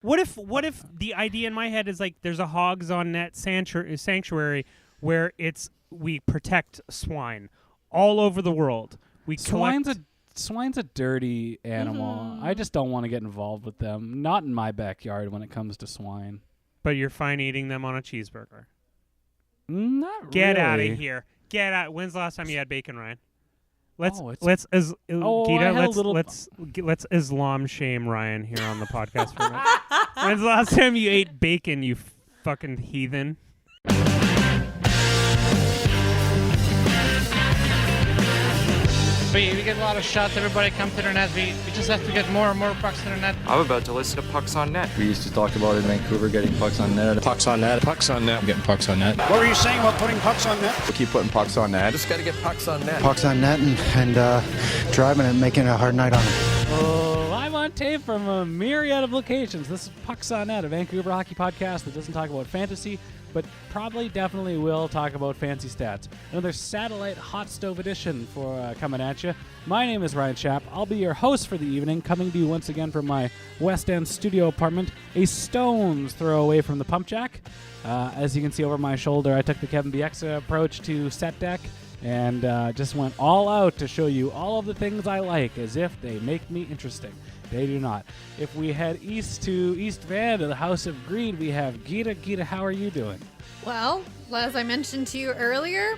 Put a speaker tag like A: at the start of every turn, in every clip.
A: What if the idea in my head is like there's a hogs on net sanctuary where we protect swine all over the world.
B: Swine's a dirty animal.
C: Mm-hmm.
B: I just don't want to get involved with them. Not in my backyard when it comes to swine.
A: But you're fine eating them on a cheeseburger.
B: Not
A: Get
B: really.
A: out of here. Get out. When's the last time you had bacon, Ryan? Let's Islam shame Ryan here on the podcast for a minute. When's the last time you ate bacon, you fucking heathen?
D: We get a lot of shots. Everybody come to the net. We just have to get more and more pucks to the net.
E: I'm about to listen to Pucks on Net.
F: We used to talk about in Vancouver getting pucks on net.
G: Pucks on net. Pucks on net. Getting pucks on net.
H: What were you saying about putting pucks on net?
F: We keep putting pucks on net.
E: Just got to get Pucks on Net.
I: Pucks on net and driving and making it a hard night on them.
B: Oh, I'm on tape from a myriad of locations. This is Pucks on Net, a Vancouver hockey podcast that doesn't talk about fantasy, but definitely will talk about fancy stats. Another satellite hot stove edition for coming at you. My name is Ryan Schapp. I'll be your host for the evening, coming to you once again from my West End studio apartment, a stone's throw away from the pump jack. As you can see over my shoulder, I took the Kevin Bieksa approach to set deck and just went all out to show you all of the things I like, as if they make me interesting. They do not. If we head east to East Van to the House of Greed, we have Geeta. Geeta, how are you doing?
C: Well, as I mentioned to you earlier,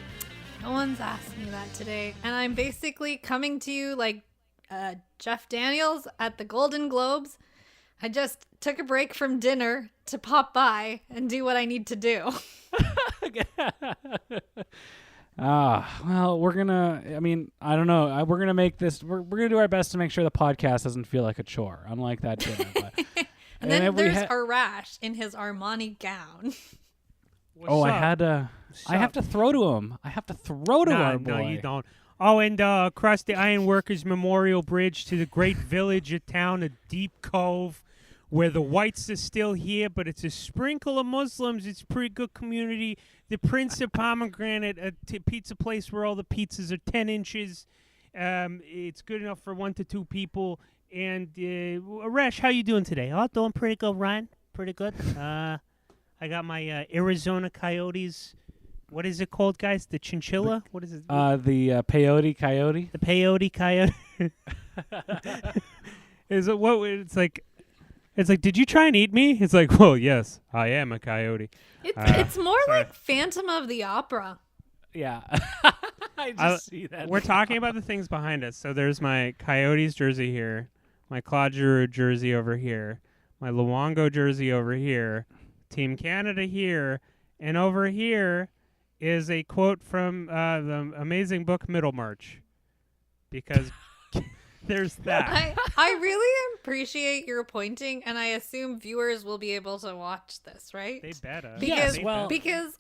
C: no one's asked me that today. And I'm basically coming to you like Jeff Daniels at the Golden Globes. I just took a break from dinner to pop by and do what I need to do.
B: Well, we're going to, I don't know. We're going to make this, we're going to do our best to make sure the podcast doesn't feel like a chore, unlike that dinner. But,
C: and then there's Arash in his Armani gown.
A: What's up?
B: I have to throw to him. Our boy.
A: No, you don't. Oh, and across the Ironworkers Memorial Bridge to the great village of town of Deep Cove, where the whites are still here, but it's a sprinkle of Muslims. It's a pretty good community. The Prince of Pomegranate, a pizza place where all the pizzas are 10 inches. It's good enough for 1 to 2 people. And Arash, how you doing today? Oh, doing pretty good, Ryan. Pretty good. I got my Arizona Coyotes. What is it called, guys? The chinchilla? What is it?
B: The peyote coyote.
A: The peyote coyote. Is it what? It's like, did you try and eat me? It's like, well, yes, I am a coyote.
C: It's more like Phantom of the Opera.
B: Yeah. I just see that.
A: We're talking about the things behind us. So there's my Coyotes jersey here, my Claude Julien jersey over here, my Luongo jersey over here, Team Canada here, and over here is a quote from the amazing book Middlemarch, because there's that.
C: I really appreciate your pointing, and I assume viewers will be able to watch this, right?
A: They better.
C: Because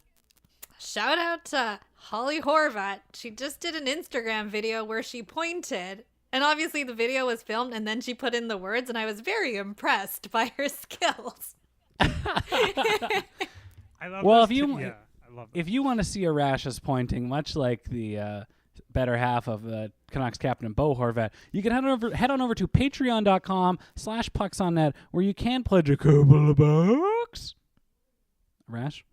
C: shout out to Holly Horvat. She just did an Instagram video where she pointed, and obviously the video was filmed, and then she put in the words, and I was very impressed by her skills.
A: I love
B: well,
A: if
B: you want to see Arash's pointing, much like the better half of Canucks captain Bo Horvat, you can head on over to patreon.com/pucksonnet, where you can pledge a couple of bucks. Arash?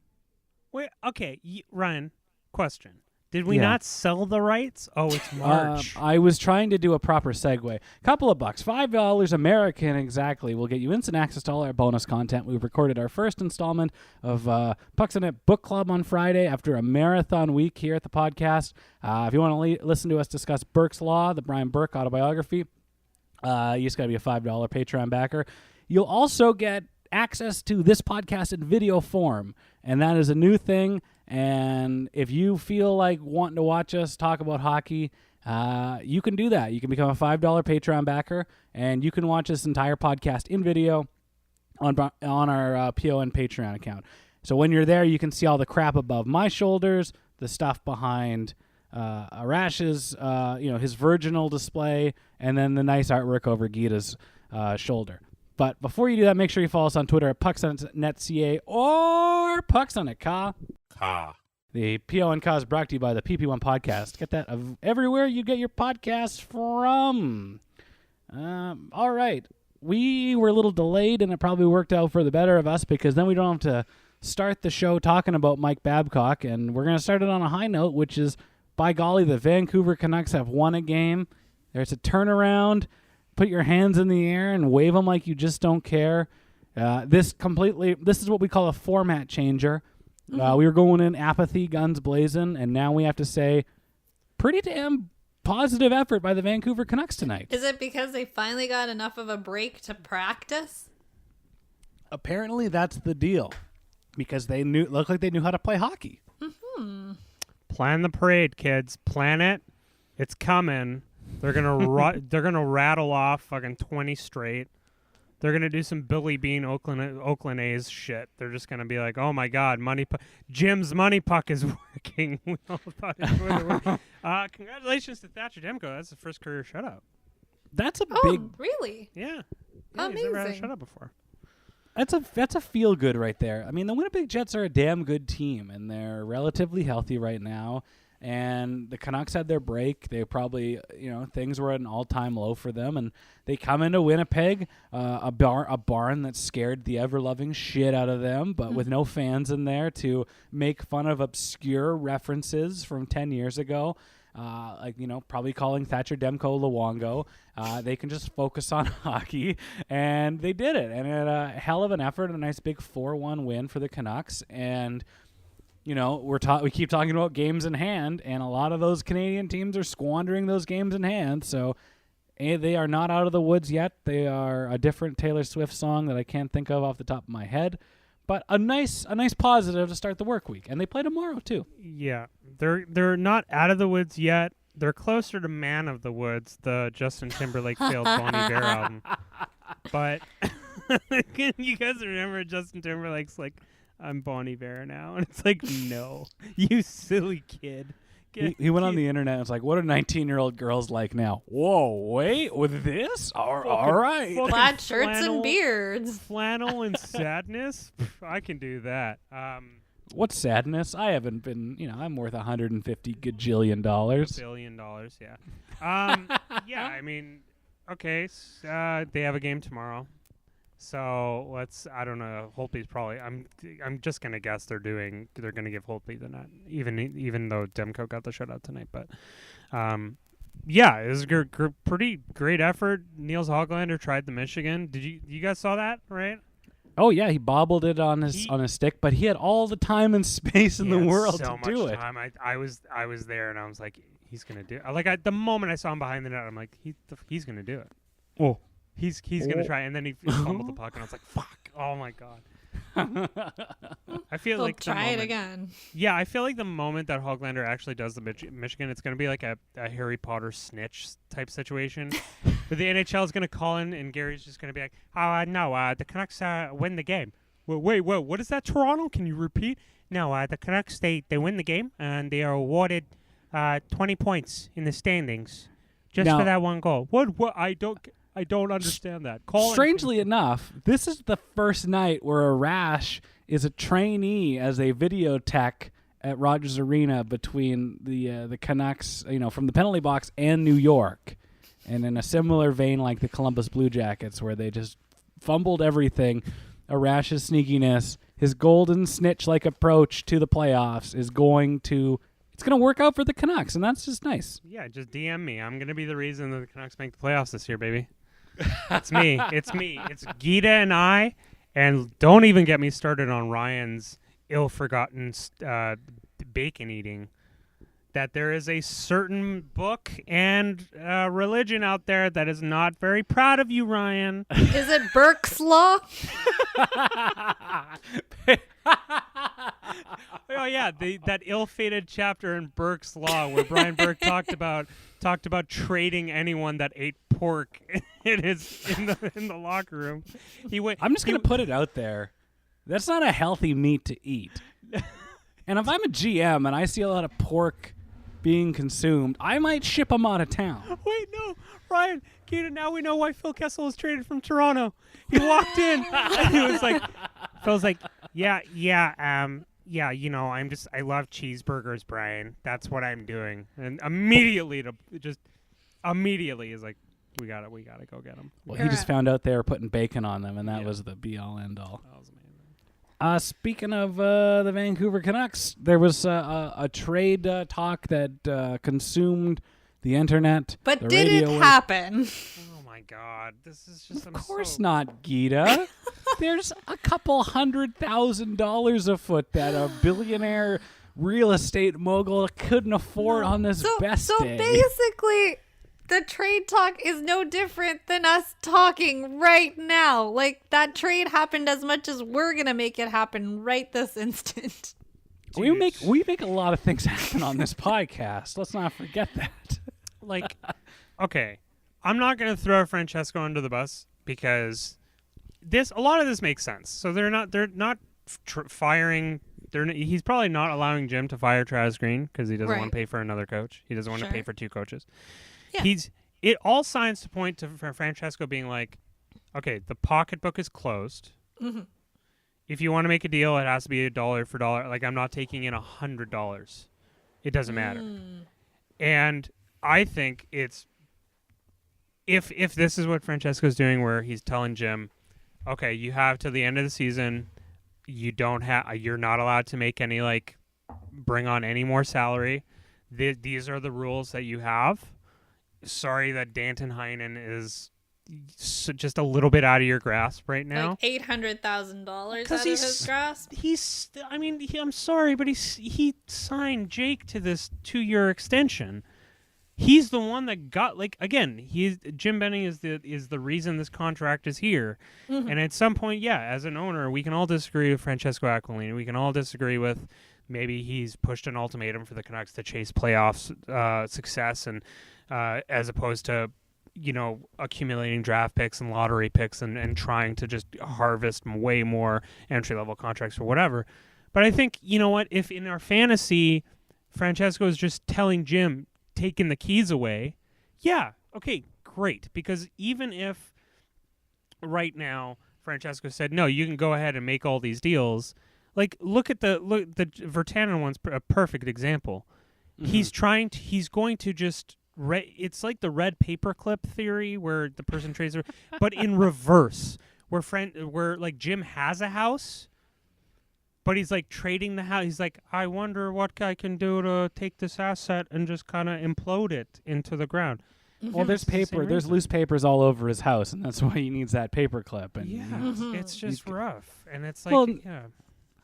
A: Wait, okay, Ryan, question. Did we not sell the rights? Oh, it's March.
B: I was trying to do a proper segue. Couple of bucks, $5 American exactly, will get you instant access to all our bonus content. We've recorded our first installment of Pucks on Net Book Club on Friday after a marathon week here at the podcast. If you want to listen to us discuss Burke's Law, the Brian Burke autobiography, you just got to be a $5 Patreon backer. You'll also get access to this podcast in video form, and that is a new thing. And if you feel like wanting to watch us talk about hockey, you can do that. You can become a $5 Patreon backer, and you can watch this entire podcast in video on our PON Patreon account. So when you're there, you can see all the crap above my shoulders, the stuff behind Arash's, his virginal display, and then the nice artwork over Geeta's shoulder. But before you do that, make sure you follow us on Twitter at PucksOnNetCA or PucksOnNetCA. The PON Ka is brought to you by the PP1 Podcast. Get that everywhere you get your podcasts from. All right. we were a little delayed, and it probably worked out for the better of us because then we don't have to start the show talking about Mike Babcock, and we're going to start it on a high note, which is, by golly, the Vancouver Canucks have won a game. There's a turnaround. Put your hands in the air and wave them like you just don't care. This is what we call a format changer. We were going in apathy, guns blazing, and now we have to say pretty damn positive effort by the Vancouver Canucks tonight.
C: Is it because they finally got enough of a break to practice?
B: Apparently that's the deal, because they looked like they knew how to play hockey.
A: Plan the parade, kids. Plan it. It's coming. They're gonna they're gonna rattle off fucking 20 straight. They're going to do some Billy Bean Oakland A's shit. They're just going to be like, oh, my God, Jim's money puck is working. We all thought it would work. Congratulations to Thatcher Demko. That's the first career shutout.
B: That's a big...
C: Oh, really?
A: Yeah.
C: Amazing.
A: He's never had a shutout before.
B: That's a feel-good right there. I mean, the Winnipeg Jets are a damn good team, and they're relatively healthy right now. And the Canucks had their break. They probably, things were at an all-time low for them. And they come into Winnipeg, a barn that scared the ever-loving shit out of them, but with no fans in there to make fun of obscure references from 10 years ago. Probably calling Thatcher Demko Luongo. They can just focus on hockey. And they did it. And it a hell of an effort, a nice big 4-1 win for the Canucks. And... we keep talking about games in hand, and a lot of those Canadian teams are squandering those games in hand. So, they are not out of the woods yet. They are a different Taylor Swift song that I can't think of off the top of my head. But a nice positive to start the work week, and they play tomorrow too.
A: Yeah, they're not out of the woods yet. They're closer to Man of the Woods, the Justin Timberlake failed Bon Iver album. But you guys remember Justin Timberlake's like, I'm Bon Iver now. And it's like, no, you silly kid.
B: He went on the internet and was like, what are 19-year-old girls like now? Whoa, wait, with this? All right.
C: Plaid shirts and beards.
A: Flannel and sadness? I can do that.
B: What's sadness? I haven't been, I'm worth $150 gajillion.
A: $1 billion, yeah. Yeah, I mean, okay, they have a game tomorrow. So I don't know. Holtby's probably. I'm just gonna guess they're gonna give Holtby the net, even though Demko got the shutout tonight. But, yeah, it was a pretty great effort. Niels Hoglander tried the Michigan. Did you guys saw that, right?
B: Oh yeah, he bobbled it on his stick, but he had all the time and space in the world
A: to
B: do it.
A: Time. I was there and I was like, he's gonna do it. Like the moment I saw him behind the net, I'm like, he's gonna do it.
B: Oh.
A: He's going to try, and then he fumbled the puck, and I was like, fuck, oh, my God. I feel like
C: try it again.
A: Yeah, I feel like the moment that Hoglander actually does the Michigan, it's going to be like a Harry Potter snitch type situation. But the NHL is going to call in, and Gary's just going to be like, no, the Canucks win the game. Wait, what is that, Toronto? Can you repeat? No, the Canucks, they win the game, and they are awarded 20 points in the standings just for that one goal. What? I don't understand that.
B: Strangely enough, this is the first night where Arash is a trainee as a video tech at Rogers Arena between the Canucks, from the penalty box and New York. And in a similar vein like the Columbus Blue Jackets, where they just fumbled everything, Arash's sneakiness, his golden snitch-like approach to the playoffs is going to work out for the Canucks, and that's just nice.
A: Yeah, just DM me. I'm going to be the reason that the Canucks make the playoffs this year, baby. It's me. It's Geeta and I, and don't even get me started on Ryan's ill-forgotten bacon eating. That there is a certain book and religion out there that is not very proud of you, Ryan.
C: Is it Burke's Law?
A: Oh yeah, that ill-fated chapter in Burke's Law where Brian Burke talked about trading anyone that ate pork in the locker room.
B: I'm just gonna put it out there. That's not a healthy meat to eat. And if I'm a GM and I see a lot of pork being consumed, I might ship them out of town.
A: Wait, no, Ryan, Keita, now we know why Phil Kessel was traded from Toronto. He walked in and he was like, Phil's like, yeah, I love cheeseburgers, Brian. That's what I'm doing. And immediately is like, We gotta go get him.
B: Well, he just found out they were putting bacon on them, and that was the be-all, end-all.
A: That was amazing.
B: Speaking of the Vancouver Canucks, there was a trade talk that consumed the internet.
C: But
B: the
C: did it
B: radio
C: happen?
A: Oh my God, this is just.
B: Of course not, Geeta. There's a couple $100,000 afoot that a billionaire real estate mogul couldn't afford on this best
C: so
B: day.
C: Basically, the trade talk is no different than us talking right now. Like, that trade happened as much as we're going to make it happen right this instant.
B: We make a lot of things happen on this podcast. Let's not forget that.
A: Like, okay, I'm not going to throw Francesco under the bus because a lot of this makes sense. So they're not firing. He's probably not allowing Jim to fire Travis Green because he doesn't want to pay for another coach. He doesn't want to pay for two coaches. Yeah. It all signs to point to Francesco being like, okay, the pocketbook is closed. Mm-hmm. If you want to make a deal, it has to be $1 for $1. Like, I'm not taking in $100. It doesn't matter. And I think it's if this is what Francesco's doing, where he's telling Jim, okay, you have till the end of the season. You're not allowed to make any, like, bring on any more salary. These are the rules that you have. Sorry that Danton Heinen is just a little bit out of your grasp right now.
C: Like $800,000 out of his grasp.
A: I'm sorry, but he signed Jake to this 2-year extension. He's the one that got, like, again, Jim Benning is the reason this contract is here. Mm-hmm. And at some point, as an owner, we can all disagree with Francesco Aquilini. We can all disagree with maybe he's pushed an ultimatum for the Canucks to chase playoffs success, and as opposed to, accumulating draft picks and lottery picks and trying to just harvest way more entry-level contracts or whatever. But I think, you know what, if in our fantasy, Francesco is just telling Jim, taking the keys away, okay, great. Because even if right now Francesco said, no, you can go ahead and make all these deals, like, look the Virtanen one's a perfect example. Mm-hmm. He's going to just, it's like the red paperclip theory where the person trades, but in reverse, where like Jim has a house, but he's like trading the house. He's like, I wonder what I can do to take this asset and just kind of implode it into the ground.
B: Mm-hmm. Well, there's loose papers all over his house, and that's why he needs that paper clip. And
A: it's just rough, and it's like,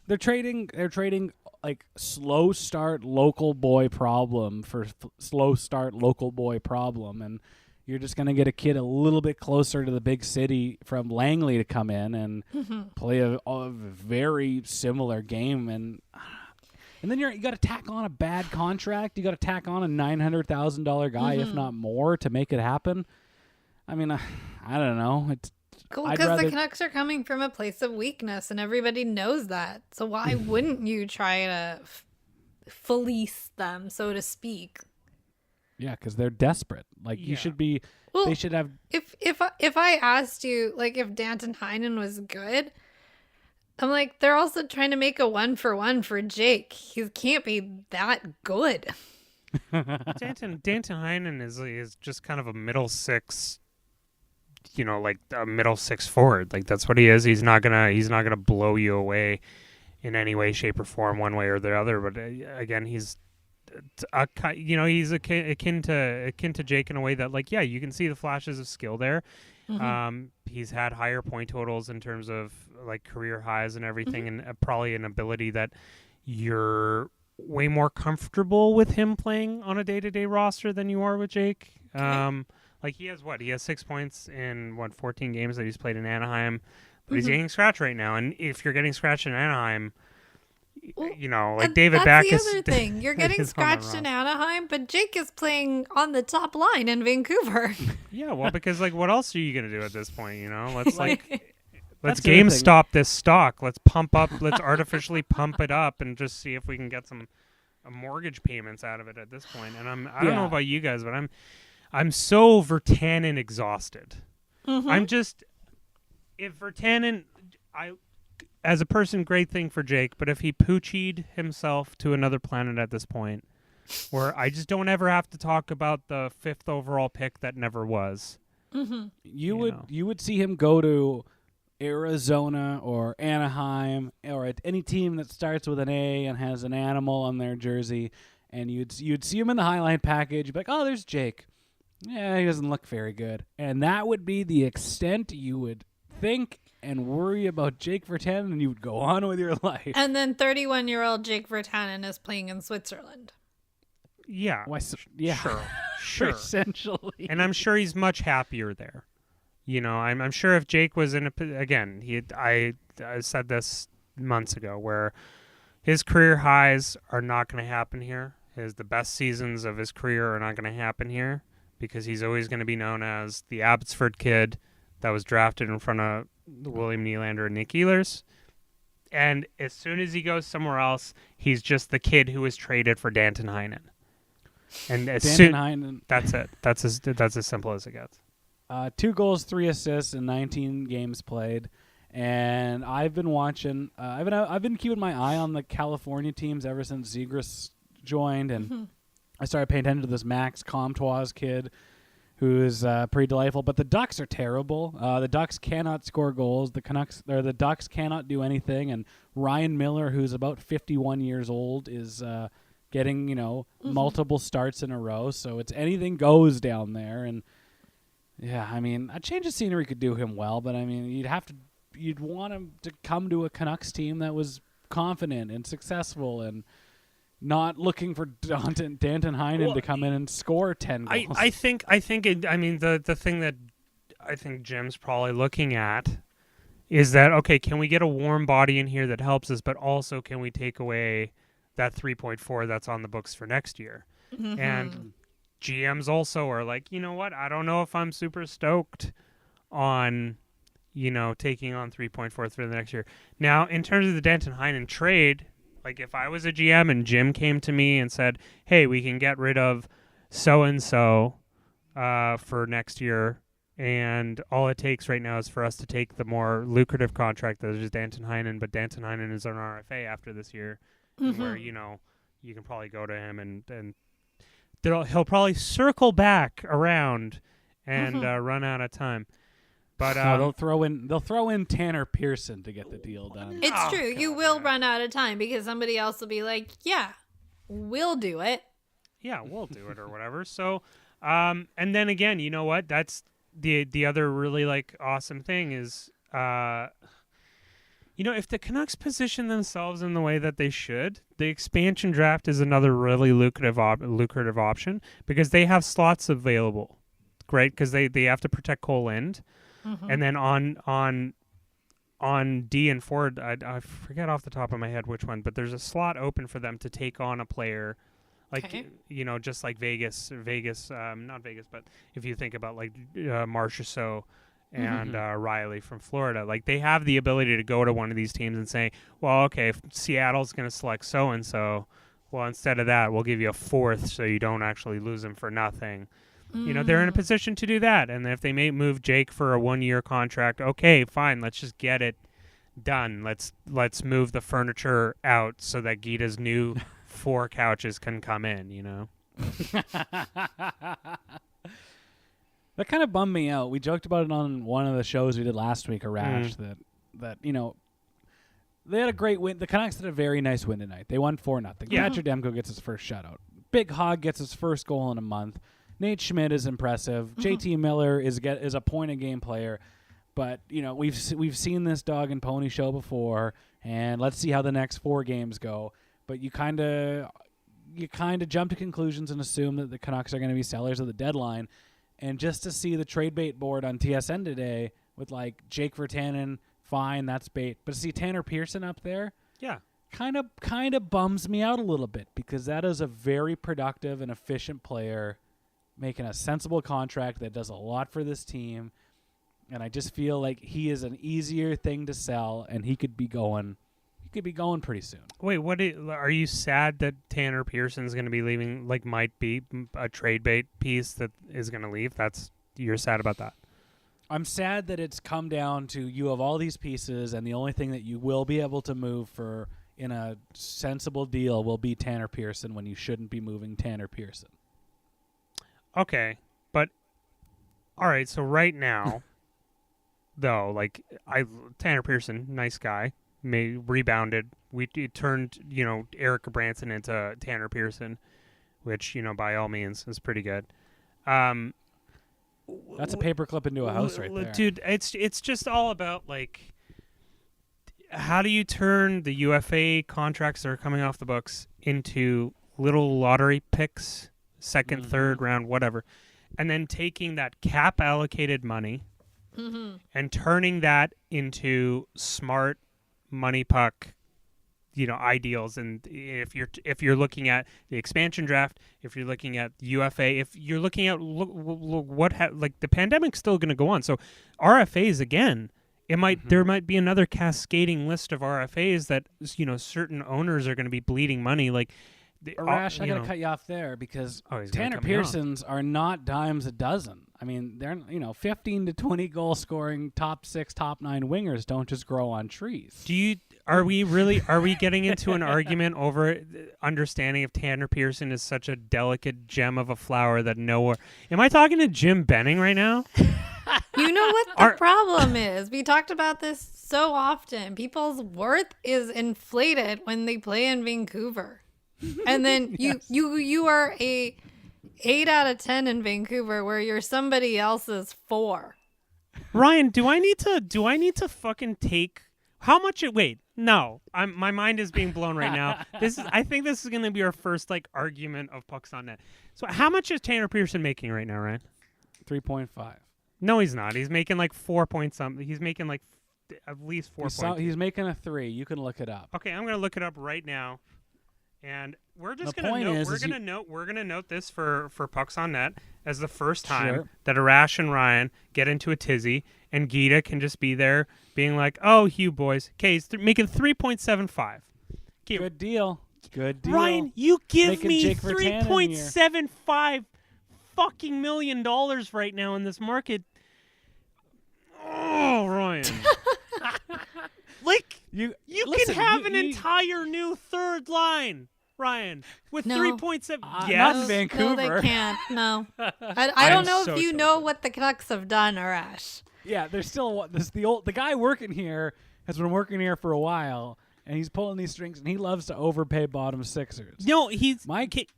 B: they're trading like slow start local boy problem for slow start local boy problem, and you're just going to get a kid a little bit closer to the big city from Langley to come in and play a very similar game. And then you got to tack on a bad contract. You got to tack on a $900,000 guy, if not more, to make it happen. I mean, I don't know. It's
C: cool because the Canucks are coming from a place of weakness, and everybody knows that. So why wouldn't you try to fleece them, so to speak?
B: Yeah, because they're desperate. Like, you should be. Well, they should have.
C: If I asked you, like, if Danton Heinen was good, I'm like, they're also trying to make a 1-for-1 for Jake. He can't be that good.
A: Danton Heinen is just kind of a middle six, like a middle six forward. Like, that's what he is. He's not gonna blow you away in any way, shape, or form, one way or the other. But again, he's akin to Jake in a way that, like, you can see the flashes of skill there. Mm-hmm. He's had higher point totals in terms of, like, career highs and everything, and probably an ability that you're way more comfortable with him playing on a day-to-day roster than you are with Jake. Like, he has 6 points in 14 games that he's played in Anaheim, but he's getting scratched right now. And if you're getting scratched in Anaheim, like David Backes.
C: That's the other thing. You're getting scratched in Anaheim, but Jake is playing on the top line in Vancouver.
A: Yeah, well, because, like, what else are you going to do at this point, Let's, let's GameStop this stock. Let's artificially pump it up and just see if we can get some mortgage payments out of it at this point. And I don't know about you guys, but I'm so Virtanen exhausted. Mm-hmm. I'm just, if Virtanen, as a person, great thing for Jake, but if he poochied himself to another planet at this point, where I just don't ever have to talk about the 5th overall pick that never was,
B: You would see him go to Arizona or Anaheim or at any team that starts with an A and has an animal on their jersey, and you'd see him in the highlight package. You'd be like, oh, there's Jake. Yeah, he doesn't look very good. And that would be the extent you would think and worry about Jake Virtanen, and you would go on with your life.
C: And then 31-year-old Jake Virtanen is playing in Switzerland.
A: Yeah.
B: Yeah.
A: Sure.
B: Essentially.
A: And I'm sure he's much happier there. I'm sure if Jake was in I said this months ago, where his career highs are not going to happen here. The best seasons of his career are not going to happen here, because he's always going to be known as the Abbotsford kid that was drafted in front of William Nylander and Nick Ehlers. And as soon as he goes somewhere else, he's just the kid who was traded for Danton Heinen. And
B: Heinen.
A: That's it. That's as simple as it gets.
B: 2 goals, 3 assists in 19 games played. And I've been watching. I've been keeping my eye on the California teams ever since Zegras joined, and I started paying attention to this Max Comtois kid, who is pretty delightful. But the Ducks are terrible. The Ducks cannot score goals. The Ducks cannot do anything. And Ryan Miller, who's about 51 years old, is getting multiple starts in a row. So it's anything goes down there. And yeah, I mean, a change of scenery could do him well, but I mean, you'd want him to come to a Canucks team that was confident and successful and not looking for Danton Heinen to come in and score 10 goals.
A: I think the thing that I think Jim's probably looking at is that, okay, can we get a warm body in here that helps us, but also can we take away that 3.4 that's on the books for next year? And GMs also are like, you know what? I don't know if I'm super stoked on, taking on 3.4 for the next year. Now, in terms of the Danton Heinen trade, like if I was a GM and Jim came to me and said, hey, we can get rid of so-and-so for next year, and all it takes right now is for us to take the more lucrative contract that is Danton Heinen, but Danton Heinen is on RFA after this year, where, you can probably go to him and he'll probably circle back around and run out of time. But
B: they'll throw in Tanner Pearson to get the deal done.
C: It's true. You will run out of time because somebody else will be like, yeah, we'll do it.
A: Yeah, we'll do it or whatever. So, and then again, you know what? That's the other really awesome thing is, if the Canucks position themselves in the way that they should, the expansion draft is another really lucrative option because they have slots available, right? Because they have to protect Cole Lind. And then on D and forward, I forget off the top of my head which one, but there's a slot open for them to take on a player, just like Vegas, not Vegas, but if you think about Marchessault and Riley from Florida, they have the ability to go to one of these teams and say, well, okay, if Seattle's going to select so-and-so, well, instead of that, we'll give you a 4th so you don't actually lose him for nothing. They're in a position to do that. And if they may move Jake for a 1-year contract, okay, fine, let's just get it done. Let's move the furniture out so that Geeta's new 4 couches can come in,
B: That kind of bummed me out. We joked about it on one of the shows we did last week, Arash, that they had a great win. The Canucks had a very nice win tonight. They won 4-0.
A: Yeah.
B: Thatcher Demko gets his first shutout. Big Hog gets his first goal in a month. Nate Schmidt is impressive. JT Miller is a point-a-game player. But, we've seen this dog and pony show before, and let's see how the next 4 games go. But you kind of jump to conclusions and assume that the Canucks are going to be sellers of the deadline. And just to see the trade bait board on TSN today with, Jake Virtanen, fine, that's bait. But to see Tanner Pearson up there,
A: yeah,
B: kind of bums me out a little bit because that is a very productive and efficient player making a sensible contract that does a lot for this team, and I just feel like he is an easier thing to sell, and he could be going pretty soon.
A: Wait, are you sad that Tanner Pearson's going to be leaving? Might be a trade bait piece that is going to leave. You're sad about that.
B: I'm sad that it's come down to you have all these pieces, and the only thing that you will be able to move for in a sensible deal will be Tanner Pearson when you shouldn't be moving Tanner Pearson.
A: Okay, but All right, so right now, though, like Tanner Pearson, nice guy, rebounded. It turned Eric Branson into Tanner Pearson, which by all means is pretty good.
B: That's a paperclip into a house right there,
A: dude. It's just all about like, how do you turn the UFA contracts that are coming off the books into little lottery picks, second, third round, whatever, and then taking that cap allocated money and turning that into smart money puck, ideals. And if you're looking at the expansion draft, if you're looking at UFA, if you're looking at the pandemic's still going to go on. So RFAs again, there might be another cascading list of RFAs that certain owners are going to be bleeding money. Like
B: Arash, I got to cut you off there because Tanner Pearsons are not dimes a dozen. I mean, they're 15 to 20 goal scoring top 6, top 9 wingers don't just grow on trees.
A: Are we getting into an argument over understanding if Tanner Pearson is such a delicate gem of a flower that nowhere? Am I talking to Jim Benning right now?
C: You know what the problem is? We talked about this so often. People's worth is inflated when they play in Vancouver. And then you are a 8 out of 10 in Vancouver where you're somebody else's 4.
A: Ryan, do I need to fucking take how much wait, no. My mind is being blown right now. I think this is going to be our first argument of pucks on net. So how much is Tanner Pearson making right now, Ryan?
B: 3.5.
A: No, he's not. He's making 4 point something. He's making at least 4 points.
B: He's making a 3. You can look it up.
A: Okay, I'm going to look it up right now. And we're just going to note this for Pucks on Net as the first time that Arash and Ryan get into a tizzy, and Geeta can just be there being like, "Oh, Hugh boys, okay, he's making 3.75.
B: Good deal. Good deal.
A: Ryan, you give me
B: Jake Virtanen
A: $3.75 fucking million right now in this market. Oh, Ryan. You can have an entire new third line, Ryan, with 3.7.
B: Not in Vancouver.
C: No, they can't. No. I don't know if you know what the Canucks have done, Arash.
B: Yeah, there's still the guy working here has been working here for a while, and he's pulling these strings, and he loves to overpay bottom sixers.
A: No, he's
B: my gripe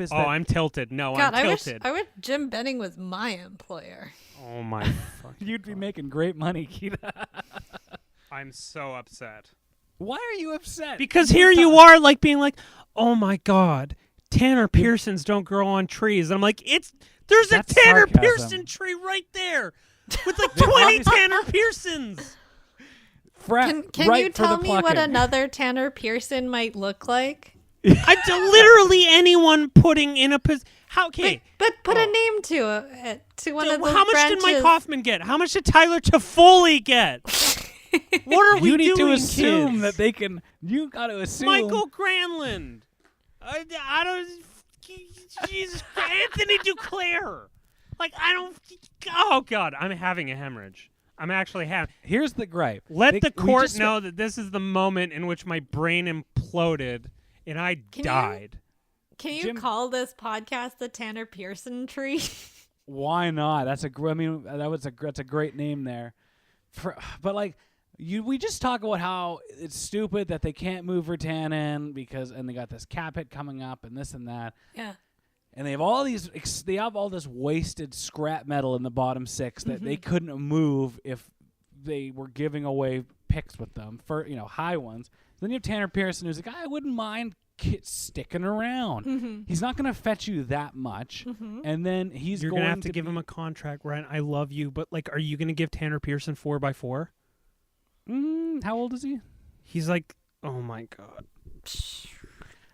B: is that
A: I'm tilted. No,
C: God,
A: I'm tilted.
C: I wish Jim Benning was my employer.
A: Oh my fucking
B: You'd be making great money, Geeta.
A: I'm so upset.
B: Why are you upset?
A: Because here you are being like, "Oh my God, Tanner Pearsons don't grow on trees." And I'm like, there's a Tanner Pearson tree right there with 20 Tanner Pearsons.
C: Can you tell me what another Tanner Pearson might look like?
A: Literally anyone putting in a position.
C: But put a name to it, to one of those
A: How much
C: branches.
A: did Mike Hoffman get? How much did Tyler Toffoli get? What are we doing,
B: You need to assume
A: kids?
B: that they can. You got to assume.
A: Michael Granlund. I don't. Jesus, Anthony Duclair. I don't. Oh God, I'm having a hemorrhage. I'm actually having.
B: Here's the gripe.
A: Let the court know that this is the moment in which my brain imploded and I died.
C: Can you call this podcast the Tanner Pearson tree?
B: Why not? That's a great name there. We just talk about how it's stupid that they can't move Virtanen and they got this cap hit coming up and this and that.
C: Yeah.
B: And they have all this wasted scrap metal in the bottom 6 that they couldn't move if they were giving away picks with them for high ones. Then you have Tanner Pearson, who's a guy I wouldn't mind sticking around. He's not going to fetch you that much, and then you're going to
A: have to give him a contract, Ryan. I love you, but are you going to give Tanner Pearson 4x4?
B: How old is he?
A: He's oh my God.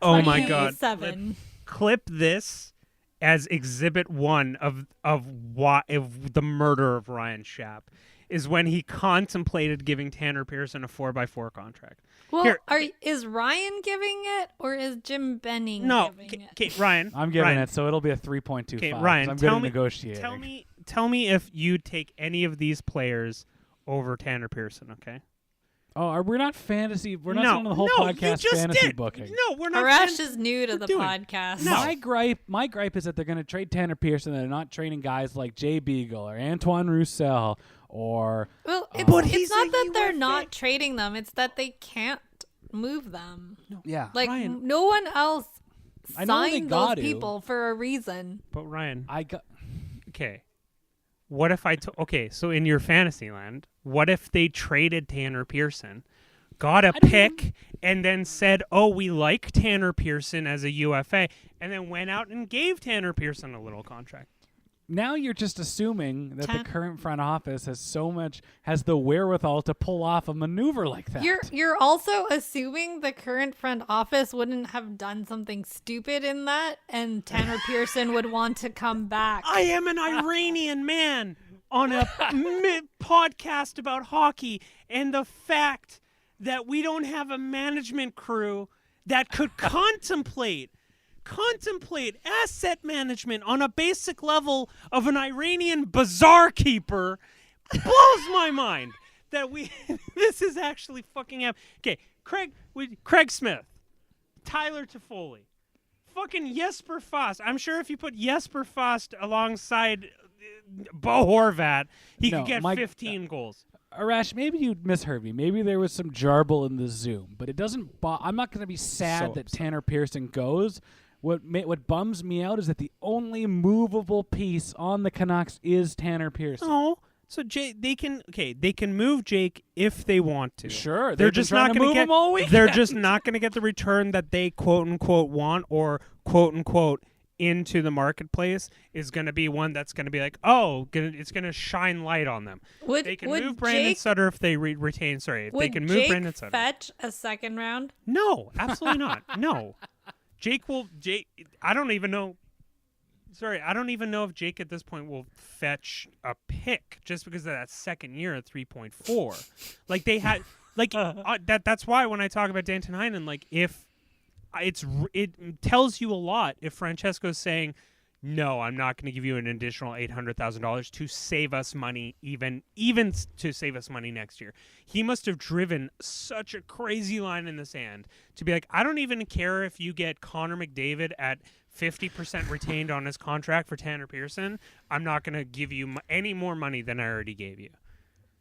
A: Oh my God.
C: 7.
A: Clip this as Exhibit 1 of the murder of Ryan Schaap is when he contemplated giving Tanner Pearson a 4x4 contract.
C: Well, is Ryan giving it or is Jim Benning giving it?
A: Okay, Ryan.
B: I'm giving it, so it'll be a 3.25.
A: Okay, Ryan,
B: I'm good at negotiating.
A: Tell me if you'd take any of these players over Tanner Pearson, okay?
B: Oh, we're not fantasy. We're not
A: No,
B: doing the whole
A: no,
B: podcast
A: you just
B: fantasy
A: did.
B: booking.
A: No, we're not.
C: Arash is new to the
A: doing?
C: podcast.
B: My gripe is that they're going to trade Tanner Pearson. And they're not trading guys like Jay Beagle or Antoine Roussel or.
C: Well,
A: But
C: it's
A: he's
C: not
A: a
C: that they're
A: UFA.
C: not trading them. It's that they can't move them.
B: Yeah.
C: Like
A: Ryan.
C: no one else
B: I know they
C: signed
B: got
C: those
B: to.
C: people for a reason.
A: But Ryan,
B: I got.
A: okay. What if okay, so in your fantasy land, what if they traded Tanner Pearson, got a pick, and then said, "Oh, we like Tanner Pearson as a UFA," and then went out and gave Tanner Pearson a little contract?
B: Now you're just assuming that the current front office has the wherewithal to pull off a maneuver like that.
C: You're also assuming the current front office wouldn't have done something stupid in that, and Tanner Pearson would want to come back.
A: I am an Iranian man on a podcast about hockey, and the fact that we don't have a management crew that could contemplate asset management on a basic level of an Iranian bazaar keeper blows my mind. That this is actually fucking happening. Okay, Craig Smith, Tyler Toffoli, fucking Jesper Fast. I'm sure if you put Jesper Fast alongside Bo Horvat, he could get 15 goals.
B: Arash, maybe you misheard me. Maybe there was some jarble in the Zoom, but it doesn't. I'm not going to be sad that Tanner Pearson goes. What bums me out is that the only movable piece on the Canucks is Tanner Pearson.
A: Oh, so they can move Jake if they want to.
B: Sure,
A: they're just not going to
B: move him all weekend.
A: They're just not going to get the return that they quote unquote want, or quote unquote into the marketplace is going to be one that's going to be like, it's going to shine light on them. They can move Brandon Sutter if they retain. Sorry, if they can move Brandon Sutter.
C: Would Jake fetch a second round?
A: No, absolutely not. No. Jake, I don't even know if Jake at this point will fetch a pick just because of that second year at 3.4. Like they had, that's why when I talk about Danton Heinen, like if it tells you a lot if Francesco's saying, no, I'm not going to give you an additional $800,000 to save us money, even to save us money next year. He must have driven such a crazy line in the sand to be like, I don't even care if you get Connor McDavid at 50% retained on his contract for Tanner Pearson. I'm not going to give you any more money than I already gave you.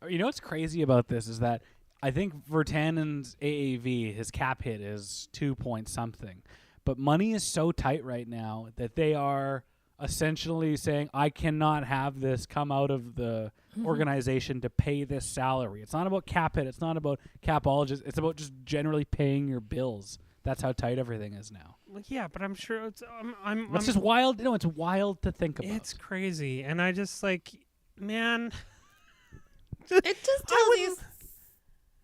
B: You know what's crazy about this is that I think Virtanen's AAV, his cap hit is 2 point something. But money is so tight right now that they are essentially saying, I cannot have this come out of the organization to pay this salary. It's not about cap hit. It's not about capologists. It's about just generally paying your bills. That's how tight everything is now.
A: Yeah, but I'm sure it's
B: It's just wild. No, it's wild to think about.
A: It's crazy. And I just man.
C: It just tells you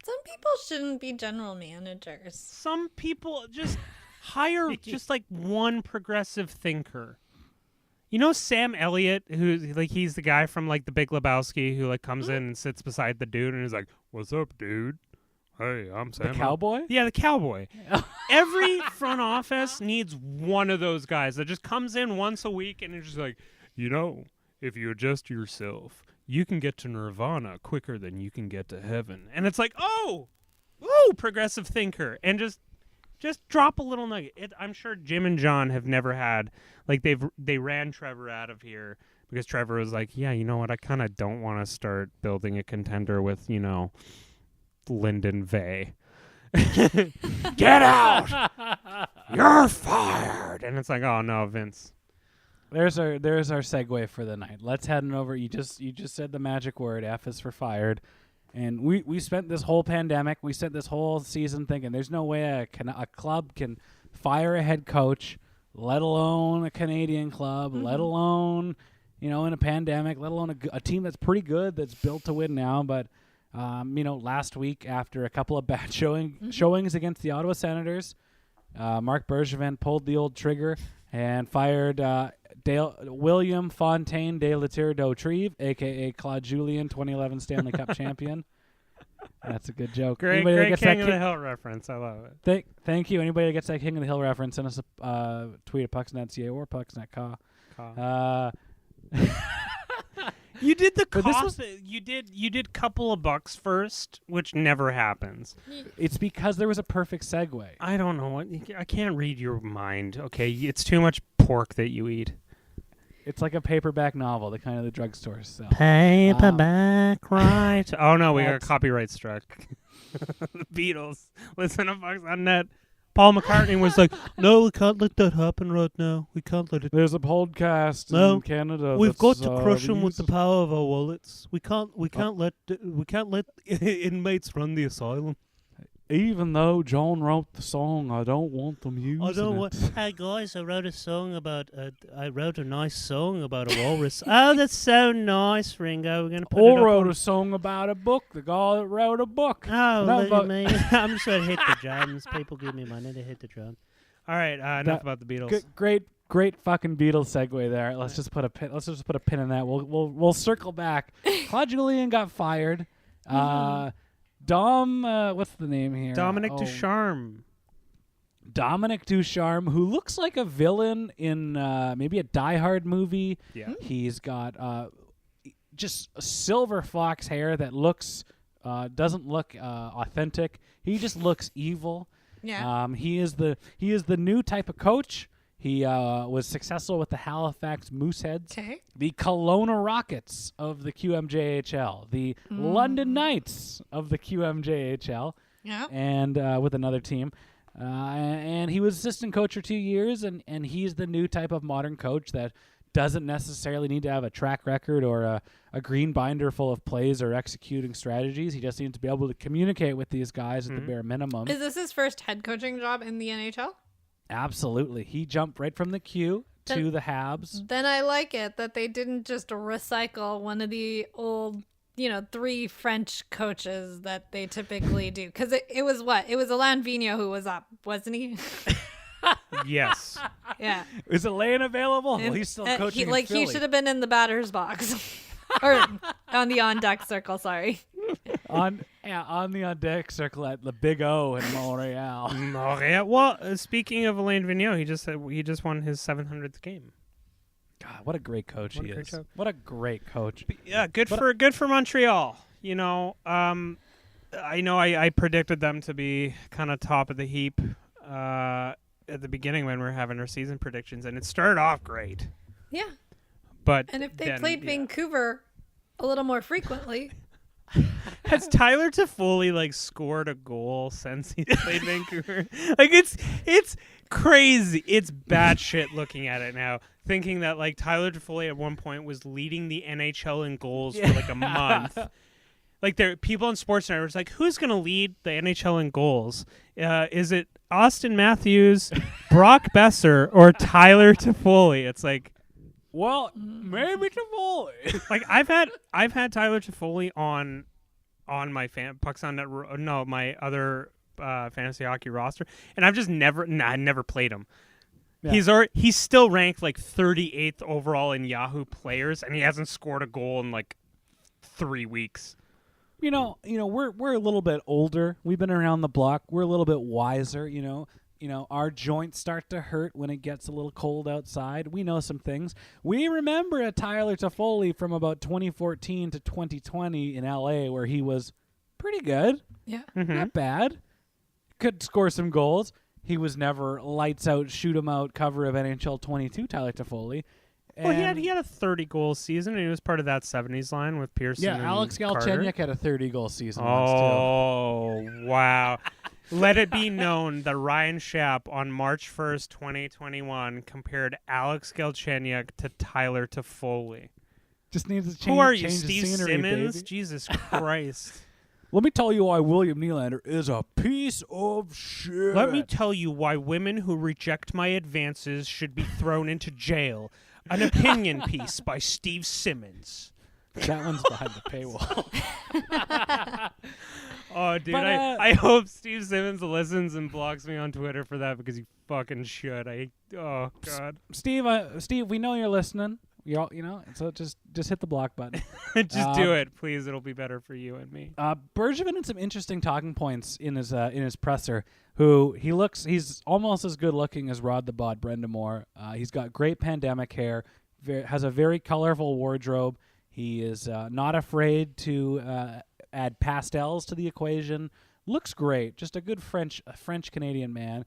C: some people shouldn't be general managers.
A: Some people just hire just one progressive thinker. You know Sam Elliott, who he's the guy from The Big Lebowski who comes in and sits beside the dude and is like, "What's up, dude? Hey, I'm Sam."
B: The cowboy?
A: Yeah, the cowboy. Every front office needs one of those guys that just comes in once a week and is just like, if you adjust yourself, you can get to nirvana quicker than you can get to heaven. And it's like, oh, progressive thinker. And just drop a little nugget. I'm sure Jim and John have never had, they ran Trevor out of here because Trevor was like, yeah, you know what? I kind of don't want to start building a contender with, Lyndon Vay. Get out! You're fired! And it's like, oh no, Vince.
B: There's our segue for the night. Let's head on over. You just said the magic word. F is for fired. And we spent this whole pandemic, we spent this whole season thinking there's no way a club can fire a head coach, let alone a Canadian club, let alone, in a pandemic, let alone a team that's pretty good, that's built to win now. But, last week after a couple of bad showings against the Ottawa Senators, Marc Bergevin pulled the old trigger and fired William Fontaine de la Tour d'Autrive, a.k.a. Claude Julien, 2011 Stanley Cup champion. That's a good joke.
A: Great King of the Hill reference. I love it.
B: Thank you. Anybody that gets that King of the Hill reference, send us a tweet at Pucksnet.ca or Pucksnet.ca.
A: You did the
B: But this
A: cost. You did couple of bucks first, which never happens.
B: It's because there was a perfect segue.
A: I don't know what. I can't read your mind. Okay, it's too much pork that you eat.
B: It's like a paperback novel, the kind of the drugstores sell.
A: Paperback, right? Oh no, we got
B: That's-
A: copyright struck. The Beatles. Listen to Bucks on Net. Paul McCartney was like, "No, we can't let that happen right now. We can't let it.
B: There's a podcast
A: No,
B: in Canada.
A: We've got
B: that's,
A: to crush them with the
B: uses-
A: power of our wallets. We can't let inmates run the asylum.
B: Even though John wrote the song, I don't want them using
A: I don't
B: it.
A: want. Hey guys, I wrote a nice song about a walrus. Oh, that's so nice, Ringo. We're gonna put it
B: Or
A: up
B: wrote
A: on-
B: a song about a book. The guy that wrote a book.
A: Oh,
B: No,
A: look
B: but-
A: at me. I'm just going to hit the drums. People give me money to hit the drum. All right, enough
B: That-
A: about the Beatles.
B: Great fucking Beatles segue there. Let's just put a pin. Let's just put a pin in that. We'll circle back. Claude Julien got fired. What's the name here?
A: Dominic Ducharme.
B: Dominic Ducharme, who looks like a villain in maybe a Die Hard movie.
A: Yeah.
B: He's got just silver fox hair that doesn't look authentic. He just looks evil.
C: Yeah.
B: He is the new type of coach. He was successful with the Halifax Mooseheads,
C: Okay.
B: the Kelowna Rockets of the QMJHL, the London Knights of the QMJHL,
C: Yeah.
B: and with another team. And he was assistant coach for 2 years, and he's the new type of modern coach that doesn't necessarily need to have a track record or a green binder full of plays or executing strategies. He just needs to be able to communicate with these guys at the bare minimum.
C: Is this his first head coaching job in the NHL?
B: Absolutely. He jumped right from the Q to the Habs.
C: Then I like it that they didn't just recycle one of the old, 3 French coaches that they typically do. Because it was what? It was Alain Vigneault who was up, wasn't he?
A: Yes.
C: Yeah.
B: Is Elaine available? Well,
C: And-
B: he's still
C: he
B: coaching in Philly.
C: should have been in the batter's box. Or on the on-deck circle, sorry.
B: on the on-deck circle at the Big O in Montreal.
A: Montreal. Well, speaking of Alain Vigneault, he just won his 700th game.
B: God, what a great coach
A: What
B: he
A: a great
B: is.
A: job.
B: What a great coach.
A: Yeah, good for Montreal. I predicted them to be kind of top of the heap at the beginning when we were having our season predictions, and it started off great.
C: Yeah.
A: But
C: And if they
A: then,
C: played Vancouver a little more frequently.
A: has Tyler Toffoli scored a goal since he played Vancouver? It's crazy. It's batshit looking at it now, thinking that Tyler Toffoli at one point was leading the NHL in goals for a month. There people on Sportsnet was like, who's going to lead the NHL in goals? Is it Austin Matthews, Brock Besser, or Tyler Toffoli? It's like,
B: Well, maybe Toffoli.
A: I've had Tyler Toffoli on my Pucks on Net, my other fantasy hockey roster, and I've just never played him.
B: Yeah.
A: He's still ranked 38th overall in Yahoo players, and he hasn't scored a goal in 3 weeks.
B: We're a little bit older. We've been around the block. We're a little bit wiser, our joints start to hurt when it gets a little cold outside. We know some things. We remember a Tyler Toffoli from about 2014 to 2020 in LA where he was pretty good.
C: Yeah.
B: Not bad. Could score some goals. He was never lights out, shoot 'em out cover of NHL 22 Tyler Toffoli.
A: Well, he had a 30-goal season, and he was part of that 70s line with Pearson.
B: Yeah,
A: and
B: Alex
A: Carter.
B: Galchenyuk had a 30-goal season once, too.
A: Oh, wow. Let it be known that Ryan Schapp on March 1st, 2021 compared Alex Galchenyuk to Tyler Toffoli.
B: Just needs to change.
A: Who are you,
B: change the
A: Steve
B: scenery,
A: Simmons?
B: baby.
A: Jesus Christ.
B: Let me tell you why William Nylander is a piece of shit.
A: Let me tell you why women who reject my advances should be thrown into jail. An opinion piece by Steve Simmons.
B: That one's behind the paywall.
A: Oh, dude,
B: But,
A: I hope Steve Simmons listens and blocks me on Twitter for that because he fucking should. Oh, God.
B: Steve, we know you're listening. So just hit the block button.
A: Just do it, please. It'll be better for you and me.
B: Bergevin had some interesting talking points in his presser. He's almost as good looking as Rod the Bod Brendamore. He's got great pandemic hair, has a very colorful wardrobe. He is not afraid to add pastels to the equation. Looks great. Just a good French Canadian man.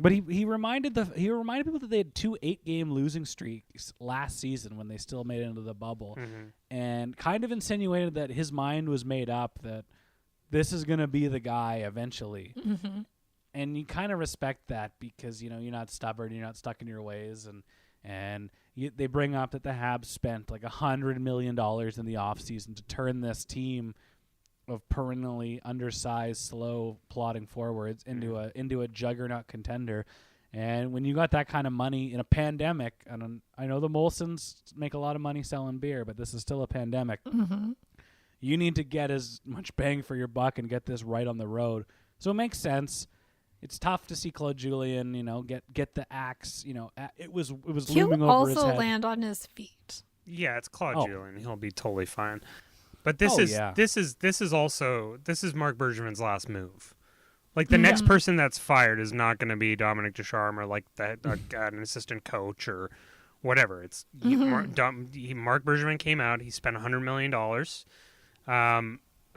B: But he reminded people that they had 2 8-game losing streaks last season when they still made it into the bubble, and kind of insinuated that his mind was made up that this is going to be the guy eventually. And you kind of respect that because you're not stubborn, you're not stuck in your ways, and they bring up that the Habs spent like $100 million in the offseason to turn this team of perennially undersized, slow, plodding forwards into a juggernaut contender. And when you got that kind of money in a pandemic, and I know the Molsons make a lot of money selling beer, but this is still a pandemic. You need to get as much bang for your buck and get this right on the road. So it makes sense. It's tough to see Claude Julien, get the axe. It was looming over his head.
C: He'll also land on his feet.
A: Yeah, it's Claude Julien. He'll be totally fine. But this is Marc Bergevin's last move. Like the next person that's fired is not going to be Dominic Ducharme or like an assistant coach or whatever. It's Marc Bergevin came out. He spent $100 million.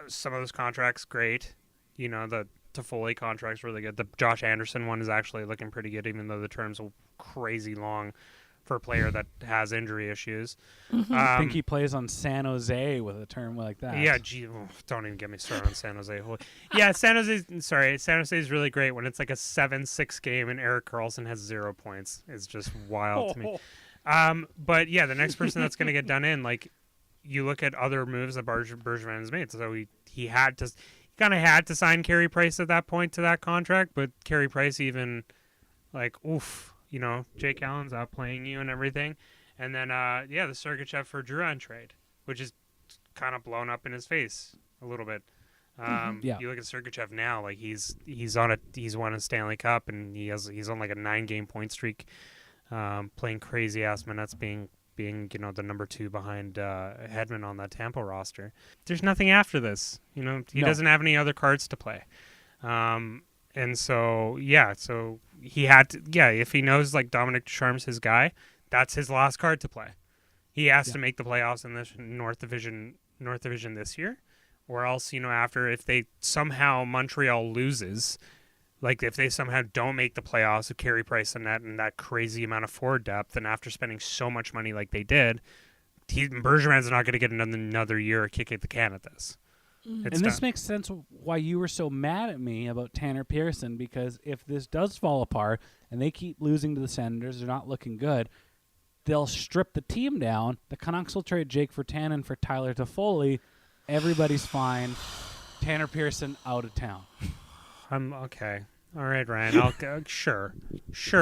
A: Some of those contracts great. The Toffoli contracts really good. The Josh Anderson one is actually looking pretty good, even though the terms are crazy long for a player that has injury issues.
B: I think he plays on San Jose with a term like that.
A: Yeah, don't even get me started on San Jose. Yeah, San Jose is really great when it's like a 7-6 game and Erik Karlsson has 0 points. It's just wild to me. But yeah, the next person that's going to get done in, like you look at other moves that Bergevin has made. So he kind of had to sign Carey Price at that point to that contract, but Carey Price even like, oof. Jake Allen's outplaying you and everything. And then, the Sergachev for Drouin trade, which is kind of blown up in his face a little bit. You look at Sergachev now, like he's won a Stanley Cup and he's on like a 9-game point streak, playing crazy ass minutes, being the number 2 behind Hedman on that Tampa roster. There's nothing after this. He doesn't have any other cards to play. And so he had to, if he knows like Dominic Ducharme's his guy, that's his last card to play. He has to make the playoffs in this North Division this year, or else, after, if they somehow Montreal loses, like if they somehow don't make the playoffs with Carey Price and that crazy amount of forward depth, and after spending so much money like they did, Bergevin's not going to get another year of kicking the can at this.
B: This makes sense why you were so mad at me about Tanner Pearson, because if this does fall apart and they keep losing to the Senators, they're not looking good, they'll strip the team down. The Canucks will trade Jake Virtanen for Tyler Toffoli. Everybody's fine. Tanner Pearson out of town.
A: I'm okay. All right, Ryan. I'll go. Sure,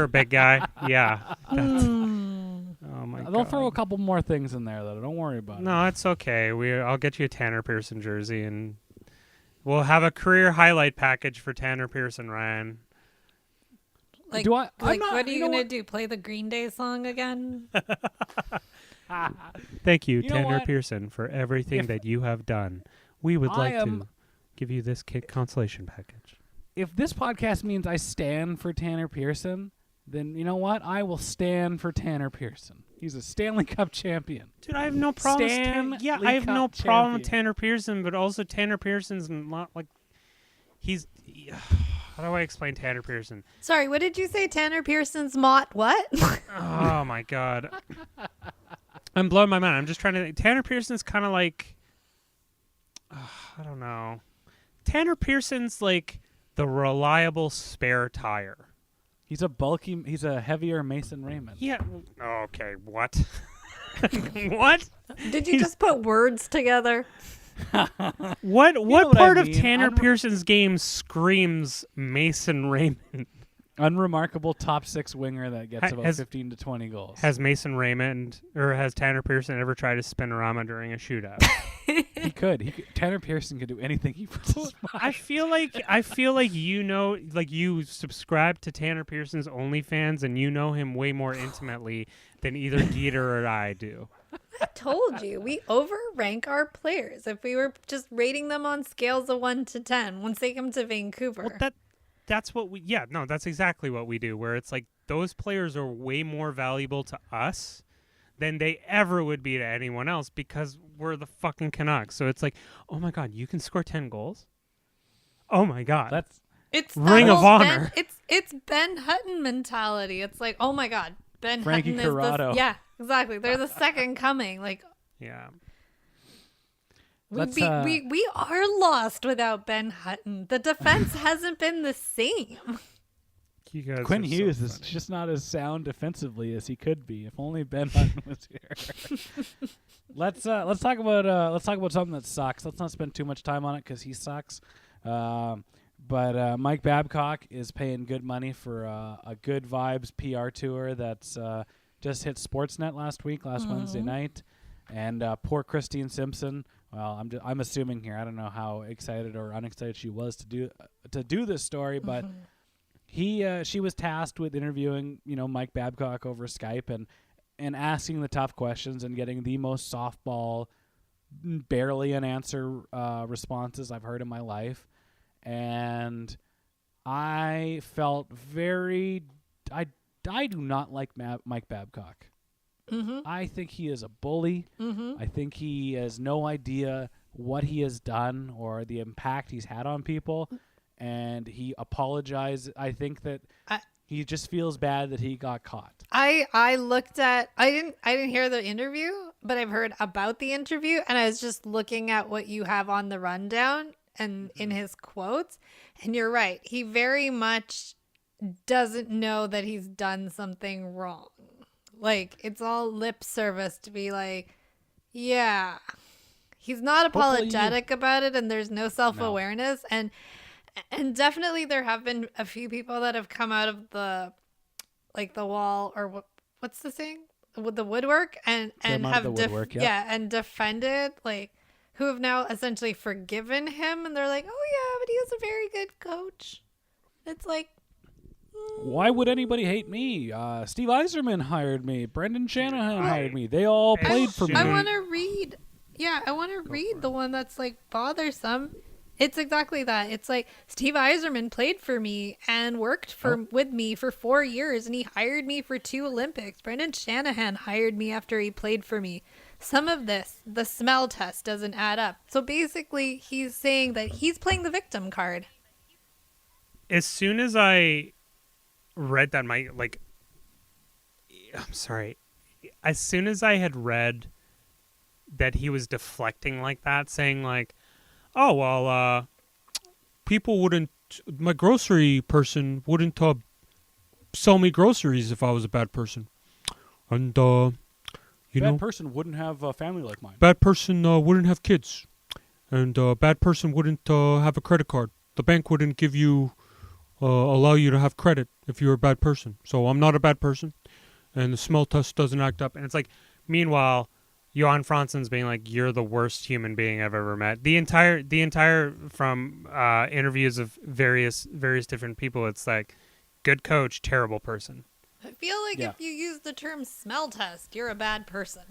A: big guy. Yeah. Oh my God.
B: They'll throw a couple more things in there, though. Don't worry about it.
A: No, it's okay. I'll get you a Tanner Pearson jersey, and we'll have a career highlight package for Tanner Pearson, Ryan.
C: Like, what are you going to do? Play the Green Day song again?
A: Thank you, Tanner Pearson, for everything that you have done. We would like to give you this consolation package.
B: If this podcast means I stand for Tanner Pearson, then you know what? I will stand for Tanner Pearson. He's a Stanley Cup champion.
A: Dude, I have no problem. I have no problem with Tanner Pearson, but also Tanner Pearson's not like he's. How do I explain Tanner Pearson?
C: Sorry, what did you say? Tanner Pearson's what?
A: Oh my God, I'm blowing my mind. I'm just trying to. Tanner Pearson's kind of like. I don't know. Tanner Pearson's like the reliable spare tire.
B: He's a heavier Mason Raymond.
A: Yeah. Okay. What? What?
C: Did you just put words together?
A: What part of Tanner Pearson's game screams Mason Raymond?
B: Unremarkable top 6 winger that gets about 15 to 20 goals.
A: Has Mason Raymond or has Tanner Pearson ever tried to spinorama during a shootout?
B: He could. Tanner Pearson could do anything he puts his mind.
A: I feel like you subscribe to Tanner Pearson's OnlyFans and you know him way more intimately than either Geeta or I do.
C: I told you, we overrank our players if we were just rating them on scales of 1 to 10 once they come to Vancouver.
A: Well, that's what that's exactly what we do, where it's like those players are way more valuable to us than they ever would be to anyone else because we're the fucking Canucks. So it's like, oh my God, you can score 10 goals? Oh my God.
C: It's
A: Ring
C: that
A: of
C: whole
A: honor.
C: It's Ben Hutton mentality. It's like, oh my God, Ben
B: Frankie
C: Hutton
B: Corrado.
C: is the exactly. They're the second coming. Like,
A: Yeah.
C: we are lost without Ben Hutton. The defense hasn't been the same.
A: You guys
B: Quinn
A: are so
B: Hughes is
A: funny.
B: just not as sound defensively as he could be. If only Ben Hutton was here. Let's talk about something that sucks. Let's not spend too much time on it because he sucks. But Mike Babcock is paying good money for a Good Vibes PR tour that's just hit Sportsnet last Wednesday night, and poor Christine Simpson. Well, I'm assuming here. I don't know how excited or unexcited she was to do this story, but. She was tasked with interviewing, Mike Babcock over Skype and asking the tough questions and getting the most softball, barely an answer responses I've heard in my life. And I felt I do not like Mike Babcock.
C: Mm-hmm.
B: I think he is a bully.
C: Mm-hmm.
B: I think he has no idea what he has done or the impact he's had on people. And he apologized. I think that he just feels bad that he got caught.
C: I looked at I didn't hear the interview, but I've heard about the interview, and I was just looking at what you have on the rundown and in his quotes, and you're right. He very much doesn't know that he's done something wrong. Like, it's all lip service to be like, yeah. He's not apologetic about it, and there's no self-awareness. And definitely there have been a few people that have come out of the wall, or what's the saying, with the woodwork, and have and defended, like, who have now essentially forgiven him, and they're like, oh yeah, but he was a very good coach. It's like,
B: why would anybody hate me? Steve Yzerman hired me. Brendan Shanahan hired me. They all played for me.
C: I want to read the one that's like bothersome. It's exactly that. It's like, Steve Yzerman played for me and worked with me for 4 years, and he hired me for 2 Olympics. Brendan Shanahan hired me after he played for me. Some of this, the smell test, doesn't add up. So basically, he's saying that he's playing the victim card.
A: As soon as I read that, I'm sorry. As soon as I had read that he was deflecting like that, saying like, oh, well, my grocery person wouldn't sell me groceries if I was a bad person. And,
B: bad person wouldn't have a family like mine.
A: Bad person wouldn't have kids. And bad person wouldn't have a credit card. The bank wouldn't allow you to have credit if you're a bad person. So I'm not a bad person. And the smell test doesn't act up. And it's like, meanwhile, Johan Franson's being like, you're the worst human being I've ever met. The entire from interviews of various different people, it's like, good coach, terrible person.
C: I feel like if you use the term smell test, you're a bad person.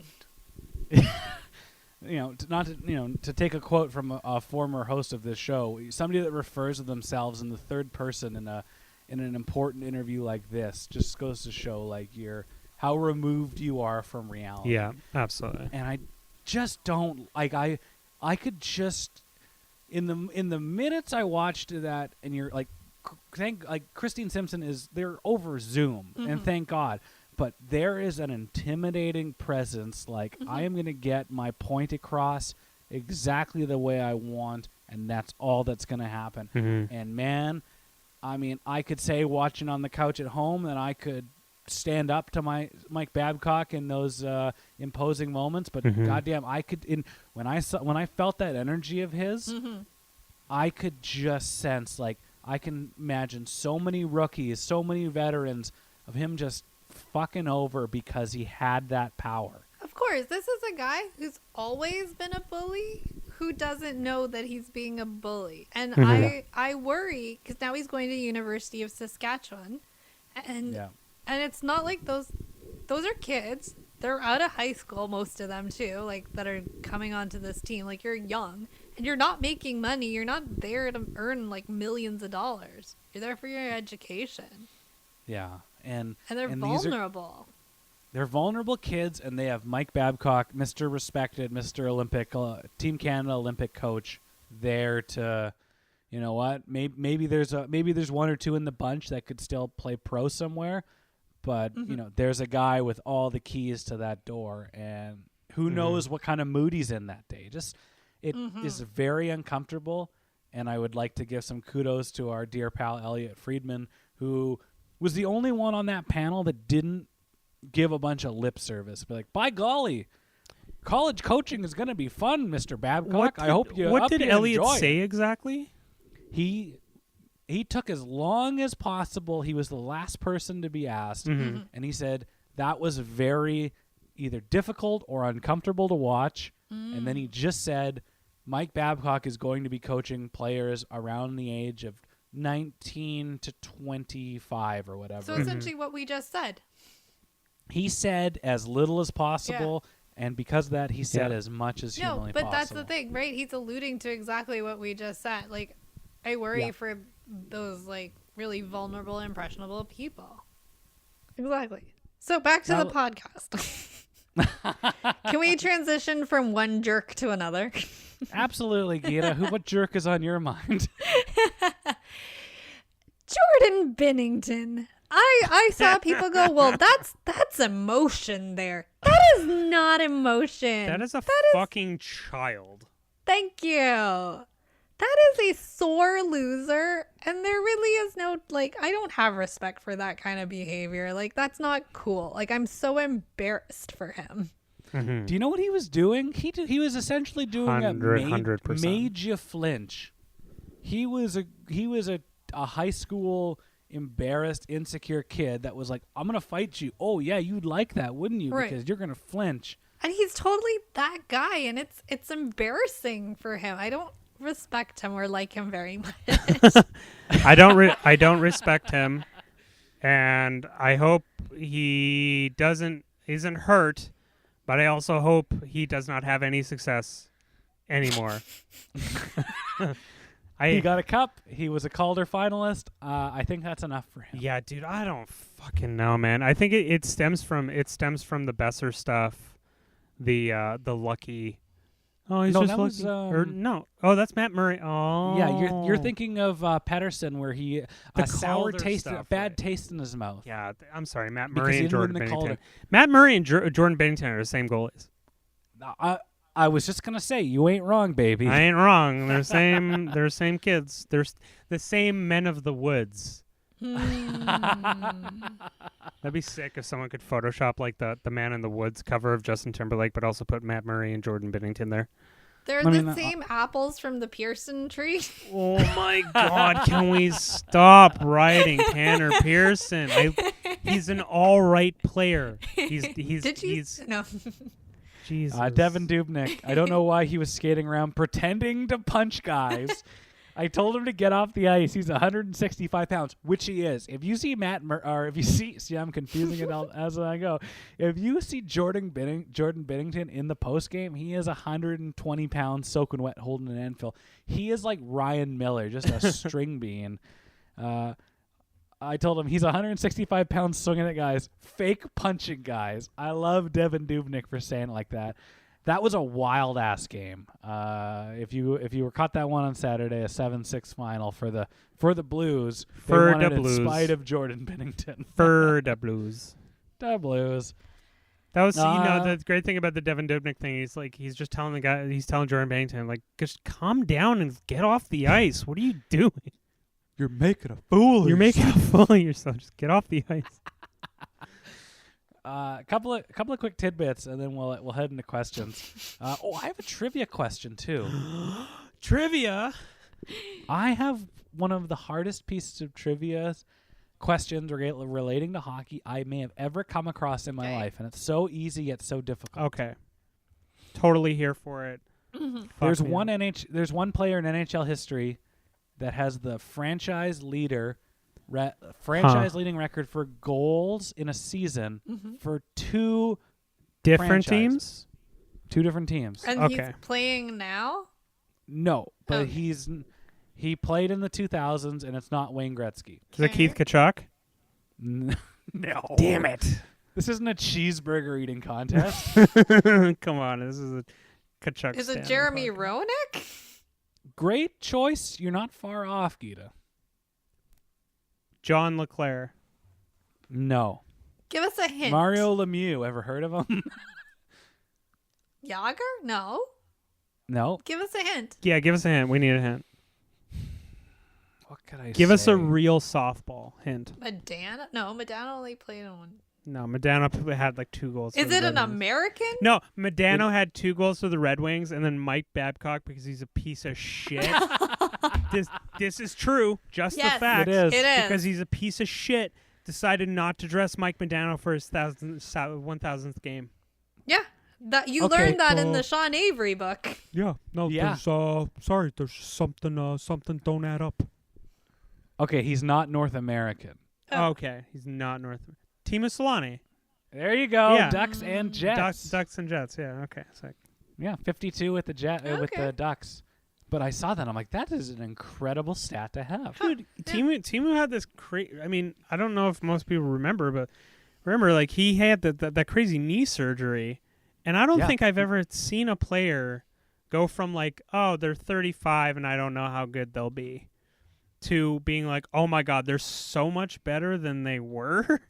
B: To take a quote from a former host of this show, somebody that refers to themselves in the third person in an important interview like this just goes to show like how removed you are from reality.
A: Yeah, absolutely.
B: And I just don't like. I could just in the minutes I watched that, and you're like, Christine Simpson they're over Zoom, and thank God. But there is an intimidating presence. Like, I am going to get my point across exactly the way I want, and that's all that's going to happen.
A: Mm-hmm.
B: And man, I mean, I could say watching on the couch at home that I could stand up to Mike Babcock in those imposing moments, but goddamn, I could when I felt that energy of his, I could just sense, like, I can imagine so many rookies, so many veterans of him just fucking over because he had that power.
C: Of course, this is a guy who's always been a bully who doesn't know that he's being a bully. And I worry because now he's going to University of Saskatchewan, and it's not like those are kids. They're out of high school, most of them too, like, that are coming onto this team. Like, you're young and you're not making money. You're not there to earn like millions of dollars. You're there for your education.
B: Yeah. And
C: they're vulnerable.
B: they're vulnerable kids, and they have Mike Babcock, Mr. Respected, Mr. Olympic, Team Canada Olympic coach, there to, you know what? Maybe there's one or two in the bunch that could still play pro somewhere, but you know, there's a guy with all the keys to that door, and who knows what kind of mood he's in that day. It is very uncomfortable, and I would like to give some kudos to our dear pal Elliot Friedman, who was the only one on that panel that didn't give a bunch of lip service. Be like, by golly, college coaching is going to be fun, Mr. Babcock. I hope you.
A: What did Elliot
B: enjoy
A: say
B: it.
A: exactly?
B: He took as long as possible. He was the last person to be asked, and he said that was very either difficult or uncomfortable to watch. And then he just said, Mike Babcock is going to be coaching players around the age of 19 to 25 or whatever.
C: So essentially what we just said.
B: He said as little as possible, and because of that, he said as much as humanly possible.
C: No, but that's the thing, right? He's alluding to exactly what we just said. Like, I worry for those, like, really vulnerable, impressionable people. Exactly. So back to the podcast. Can we transition from one jerk to another?
B: Absolutely, Geeta. What jerk is on your mind?
C: Jordan Binnington. I saw people go, well, that's emotion there. That is not emotion.
A: That is a fucking child.
C: Thank you. That is a sore loser, and there really is no, like, I don't have respect for that kind of behavior. Like, that's not cool. Like, I'm so embarrassed for him.
B: Do you know what he was doing? He was essentially doing
A: 100%.
B: made you flinch. He was a high school embarrassed, insecure kid that was like, I'm gonna fight you. Oh yeah, you'd like that, wouldn't you?
C: Right.
B: Because you're gonna flinch.
C: And he's totally that guy, and it's embarrassing for him. I don't respect him or like him very much.
A: I don't respect him, and I hope he isn't hurt, but I also hope he does not have any success anymore.
B: He got a cup. He was a Calder finalist. I think that's enough for him.
A: Yeah, dude, I don't fucking know, man. I think it stems from the Besser stuff, the lucky. Oh, he's just lucky. Or no. Oh, that's Matt Murray. Oh,
B: yeah. You're thinking of Pedersen, where he
A: The
B: sour
A: Calder
B: taste,
A: stuff,
B: bad
A: right.
B: taste in his mouth.
A: Yeah, I'm sorry, Matt
B: Because
A: Murray
B: he
A: and
B: didn't win
A: Jordan
B: the
A: Binnington.
B: Calder.
A: Matt Murray and Jordan Binnington are the same goalies.
B: I was just gonna say, you ain't wrong, baby.
A: I ain't wrong. They're same kids. They're the same men of the woods. That'd be sick if someone could Photoshop like the Man in the Woods cover of Justin Timberlake, but also put Matt Murray and Jordan Binnington there.
C: They're the same apples from the Pearson tree.
A: Oh my God! Can we stop writing Tanner Pearson? He's an all right player. He's
C: No.
A: Jesus.
B: Devin Dubnyk. I don't know why he was skating around pretending to punch guys. I told him to get off the ice. He's 165 pounds, which he is. If you see I'm confusing it as I go. If you see Jordan Binnington in the post game, he is 120 pounds, soaking wet, holding an anvil. He is like Ryan Miller, just a string bean. I told him he's 165 pounds swinging at guys, fake punching guys. I love Devin Dubnyk for saying it like that. That was a wild ass game. If you were caught that one on Saturday, a 7-6 final for the Blues. They won it in spite of Jordan Binnington.
A: For the Blues.
B: The Blues.
A: That was the great thing about the Devin Dubnyk thing. He's just telling the guy. He's telling Jordan Binnington, like, just calm down and get off the ice. What are you doing?
B: You're making a fool of
A: You're
B: yourself.
A: making a fool of yourself. Just get off the ice.
B: A couple of quick tidbits, and then we'll head into questions. I have a trivia question too.
A: Trivia.
B: I have one of the hardest pieces of trivia questions relating to hockey I may have ever come across in my life, and it's so easy yet so difficult.
A: Okay. Totally here for it.
B: There's one player in NHL history that has the franchise leading record for goals in a season for two
A: different
B: franchises.
A: teams.
B: Two different teams.
C: And he's playing now?
B: No, but he played in the 2000s, and it's not Wayne Gretzky.
A: Is it Keith Kachuk?
B: No.
A: Damn it.
B: This isn't a cheeseburger eating contest.
A: Come on, this is a Kachuk.
C: Is it Jeremy Roenick?
B: Great choice. You're not far off, Geeta.
A: John LeClaire.
B: No.
C: Give us a hint.
B: Mario Lemieux. Ever heard of him?
C: Yager? No.
B: No.
C: Give us a hint.
A: Yeah, give us a hint. We need a hint.
B: What could I
A: Give
B: say?
A: us a real softball hint.
C: Medana? No, Medana only played in one.
A: No, Medano had like 2 goals.
C: Is
A: for the
C: it
A: Red
C: an
A: Wings.
C: American?
A: No, Medano had 2 goals for the Red Wings, and then Mike Babcock, because he's a piece of shit. This is true. Just
C: Yes,
A: the facts.
B: It is.
C: It is.
A: Because he's a piece of shit. Decided not to dress Mike Medano for his 1,000th game.
C: Yeah. That you
B: Okay,
C: learned that in the Sean Avery book.
A: Yeah. No.
B: Yeah.
A: Sorry. There's something don't add up.
B: Okay, he's not North American.
C: Oh.
A: Okay. He's not North. Timo Solani.
B: There you go.
A: Yeah.
B: Ducks and Jets.
A: Ducks and Jets. Yeah. Okay. So,
B: Yeah, 52 with the with
C: Okay.
B: the Ducks. But I saw that. I'm like, that is an incredible stat to have.
A: dude, Timo had this crazy. I mean, I don't know if most people remember, but remember, like he had that crazy knee surgery, and I don't
B: Yeah.
A: think I've ever seen a player go from like, oh, they're 35 and I don't know how good they'll be, to being like, oh my God, they're so much better than they were.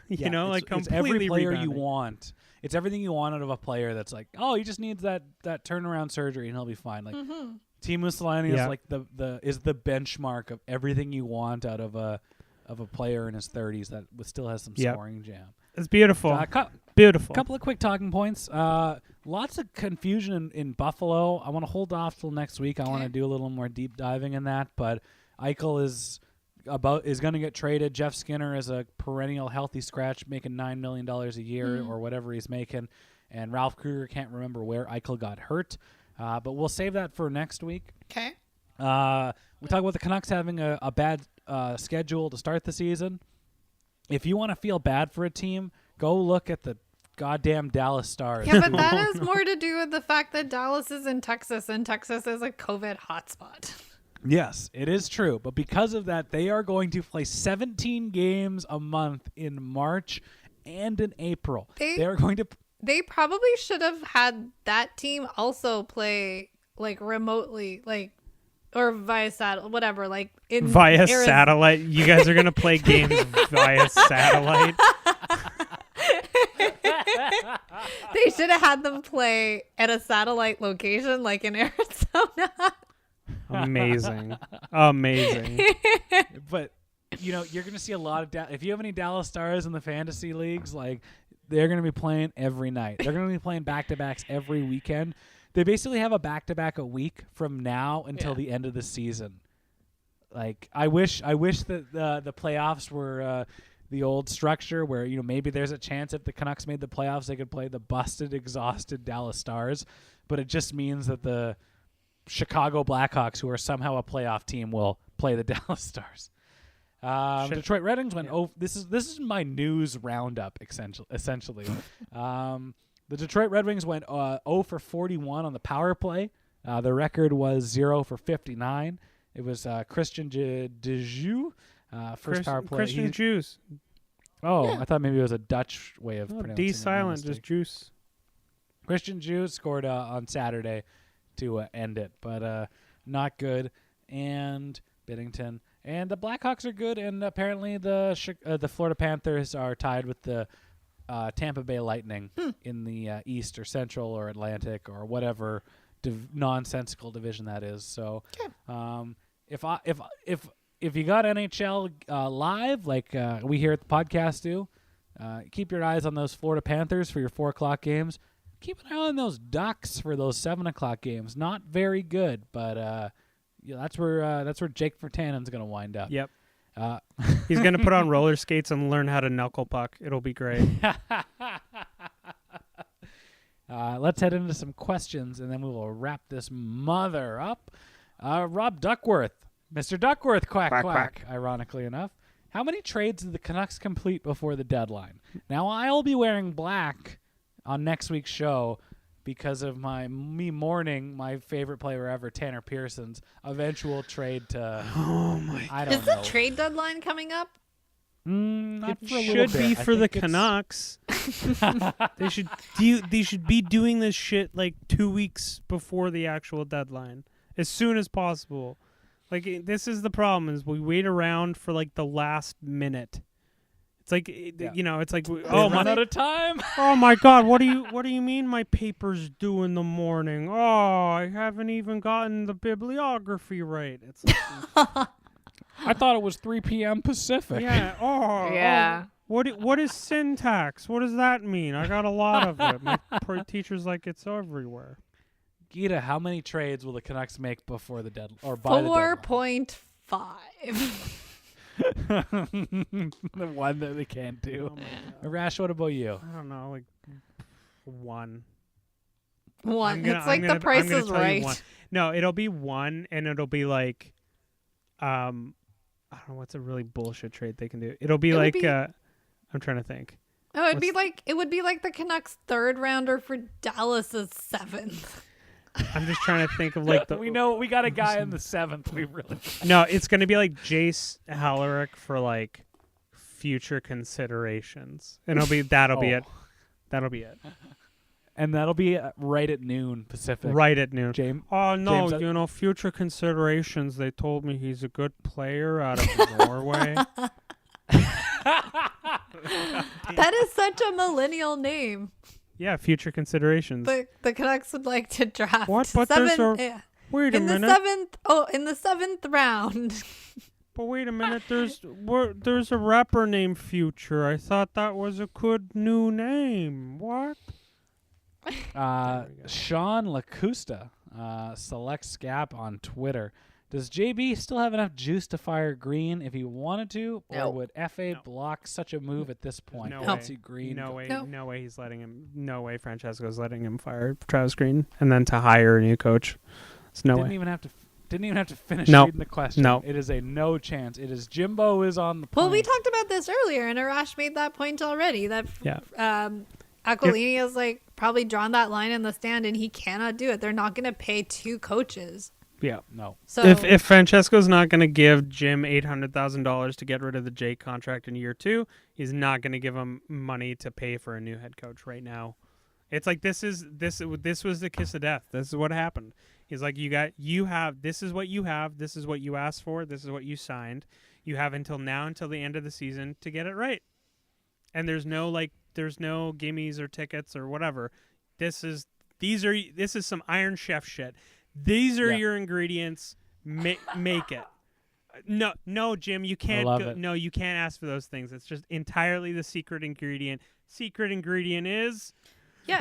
A: you know, like
B: it's
A: completely
B: every player you
A: rebounding.
B: want. It's everything you want out of a player that's like, oh, he just needs that turnaround surgery and he'll be fine. Like Timo Solani
A: Yeah.
B: is like the benchmark of everything you want out of a player in his 30s that still has some
A: Yep.
B: scoring jam.
A: It's beautiful.
B: A
A: Beautiful.
B: couple of quick talking points. Lots of confusion in Buffalo. I want to hold off till next week. I want to do a little more deep diving in that. But Eichel is going to get traded. Jeff Skinner is a perennial healthy scratch, making $9 million a year or whatever he's making. And Ralph Kruger can't remember where Eichel got hurt. But we'll save that for next week.
C: Okay.
B: We talk about the Canucks having a bad schedule to start the season. If you want to feel bad for a team, go look at the goddamn Dallas Stars.
C: Yeah, but that has more to do with the fact that Dallas is in Texas and Texas is a COVID hotspot.
B: Yes, it is true. But because of that, they are going to play 17 games a month in March and in April. They are going to...
C: They probably should have had that team also play like remotely, like, or via satellite, whatever, like in
A: via satellite. You guys are going to play games via satellite.
C: They should have had them play at a satellite location, like in Arizona.
A: Amazing.
B: But, you know, you're going to see a lot of... if you have any Dallas Stars in the fantasy leagues, like, they're going to be playing every night. They're going to be playing back-to-backs every weekend. They basically have a back-to-back a week from now until the end of the season. Like, I wish that the playoffs were the old structure where, you know, maybe there's a chance if the Canucks made the playoffs, they could play the busted, exhausted Dallas Stars. But it just means that the Chicago Blackhawks, who are somehow a playoff team, will play the Dallas Stars. Detroit Red Wings went. Oh, this is my news roundup essentially. The Detroit Red Wings went 0 for 41 on the power play. The record was 0 for 59. It was Christian Dejoux, first power play.
A: Christian Juice.
B: Oh, yeah. I thought maybe it was a Dutch way of pronouncing
A: D
B: it.
A: silent, just juice.
B: Christian Dejoux scored on Saturday to end it, but not good. And Binnington. And the Blackhawks are good, and apparently the Florida Panthers are tied with the Tampa Bay Lightning in the East or Central or Atlantic or whatever nonsensical division that is. So, if you got NHL live like we here at the podcast do, keep your eyes on those Florida Panthers for your 4:00 games. Keep an eye on those Ducks for those 7:00 games. Not very good, but. Yeah, that's where Jake Virtanen's going to wind up.
A: Yep. He's going to put on roller skates and learn how to knuckle puck. It'll be great.
B: Let's head into some questions, and then we will wrap this mother up. Rob Duckworth. Mr. Duckworth, quack, quack, ironically enough. How many trades did the Canucks complete before the deadline? Now, I'll be wearing black on next week's show because of me mourning my favorite player ever, Tanner Pearson's eventual trade to.
A: Oh my!
B: I don't
C: Is
B: know.
C: the trade deadline coming up?
B: Not
A: It
B: for a little
A: should
B: bit.
A: be
B: I
A: for the
B: think it's-
A: Canucks. They should be doing this shit like 2 weeks before the actual deadline, as soon as possible. Like this is the problem: is we wait around for like the last minute. It's like it's like
B: Oh, run out of time.
A: oh my God, what do you mean my paper's due in the morning? Oh, I haven't even gotten the bibliography right. It's like,
B: I thought it was 3 p.m. Pacific.
A: yeah. Oh,
C: Yeah.
A: What is syntax? What does that mean? I got a lot of it. My teacher's like, it's everywhere.
B: Geeta, how many trades will the Canucks make before the deadline or by the
C: 4.5.
B: deadline? The one that they can't do.
A: Oh my God.
B: Arash, what about you?
A: I don't know, like 1.
C: One.
A: I'm
C: It's like the Price is Right.
A: No, it'll be 1, and it'll be like, I don't know what's a really bullshit trade they can do. It'll be like, I'm trying to think.
C: Oh, it would be like the Canucks' 3rd rounder for Dallas's 7th.
A: I'm just trying to think of like the.
B: We know we got a guy in the 7th. We really.
A: No, it's going to be like Jace Hallerik for like future considerations, and that'll be it. That'll be it.
B: And that'll be right at noon Pacific.
A: Right at noon.
B: James.
A: Oh no,
B: James,
A: future considerations. They told me he's a good player out of Norway.
C: That is such a millennial name.
A: Yeah, future considerations.
C: The Canucks would like to draft.
A: What? But there's wait a minute.
C: In the 7th round.
A: But wait a minute. There's a rapper named Future. I thought that was a good new name. What?
B: Sean Lacusta, Select Scap on Twitter. Does JB still have enough juice to fire Green if he wanted to, or would FA block such a move at this point?
A: No
B: Let's
A: way.
B: see Green.
A: No way.
C: No.
A: No way. He's letting him. No way. Francesco's letting him fire Travis Green, and then to hire a new coach. It's no
B: Didn't
A: way.
B: even have to finish
A: No.
B: reading the question.
A: No.
B: It is a no chance. It is Jimbo is on the
C: Well, we
B: plane.
C: talked about this earlier, and Arash made that point already. That
A: Yeah.
C: Aquilini has like probably drawn that line in the stand, and he cannot do it. They're not going to pay 2 coaches.
A: Yeah.
B: No.
C: So
A: If Francesco's not going to give Jim $800,000 to get rid of the Jake contract in year 2, he's not going to give him money to pay for a new head coach right now. It's like this was the kiss of death. This is what happened. He's like, this is what you have. This is what you asked for. This is what you signed. You have until the end of the season to get it right. And there's no gimmies or tickets or whatever. This is some Iron Chef shit. These are your ingredients. Make it. No, Jim, you can't.
B: love it.
A: No, you can't ask for those things. It's just entirely the secret ingredient. Secret ingredient is Jake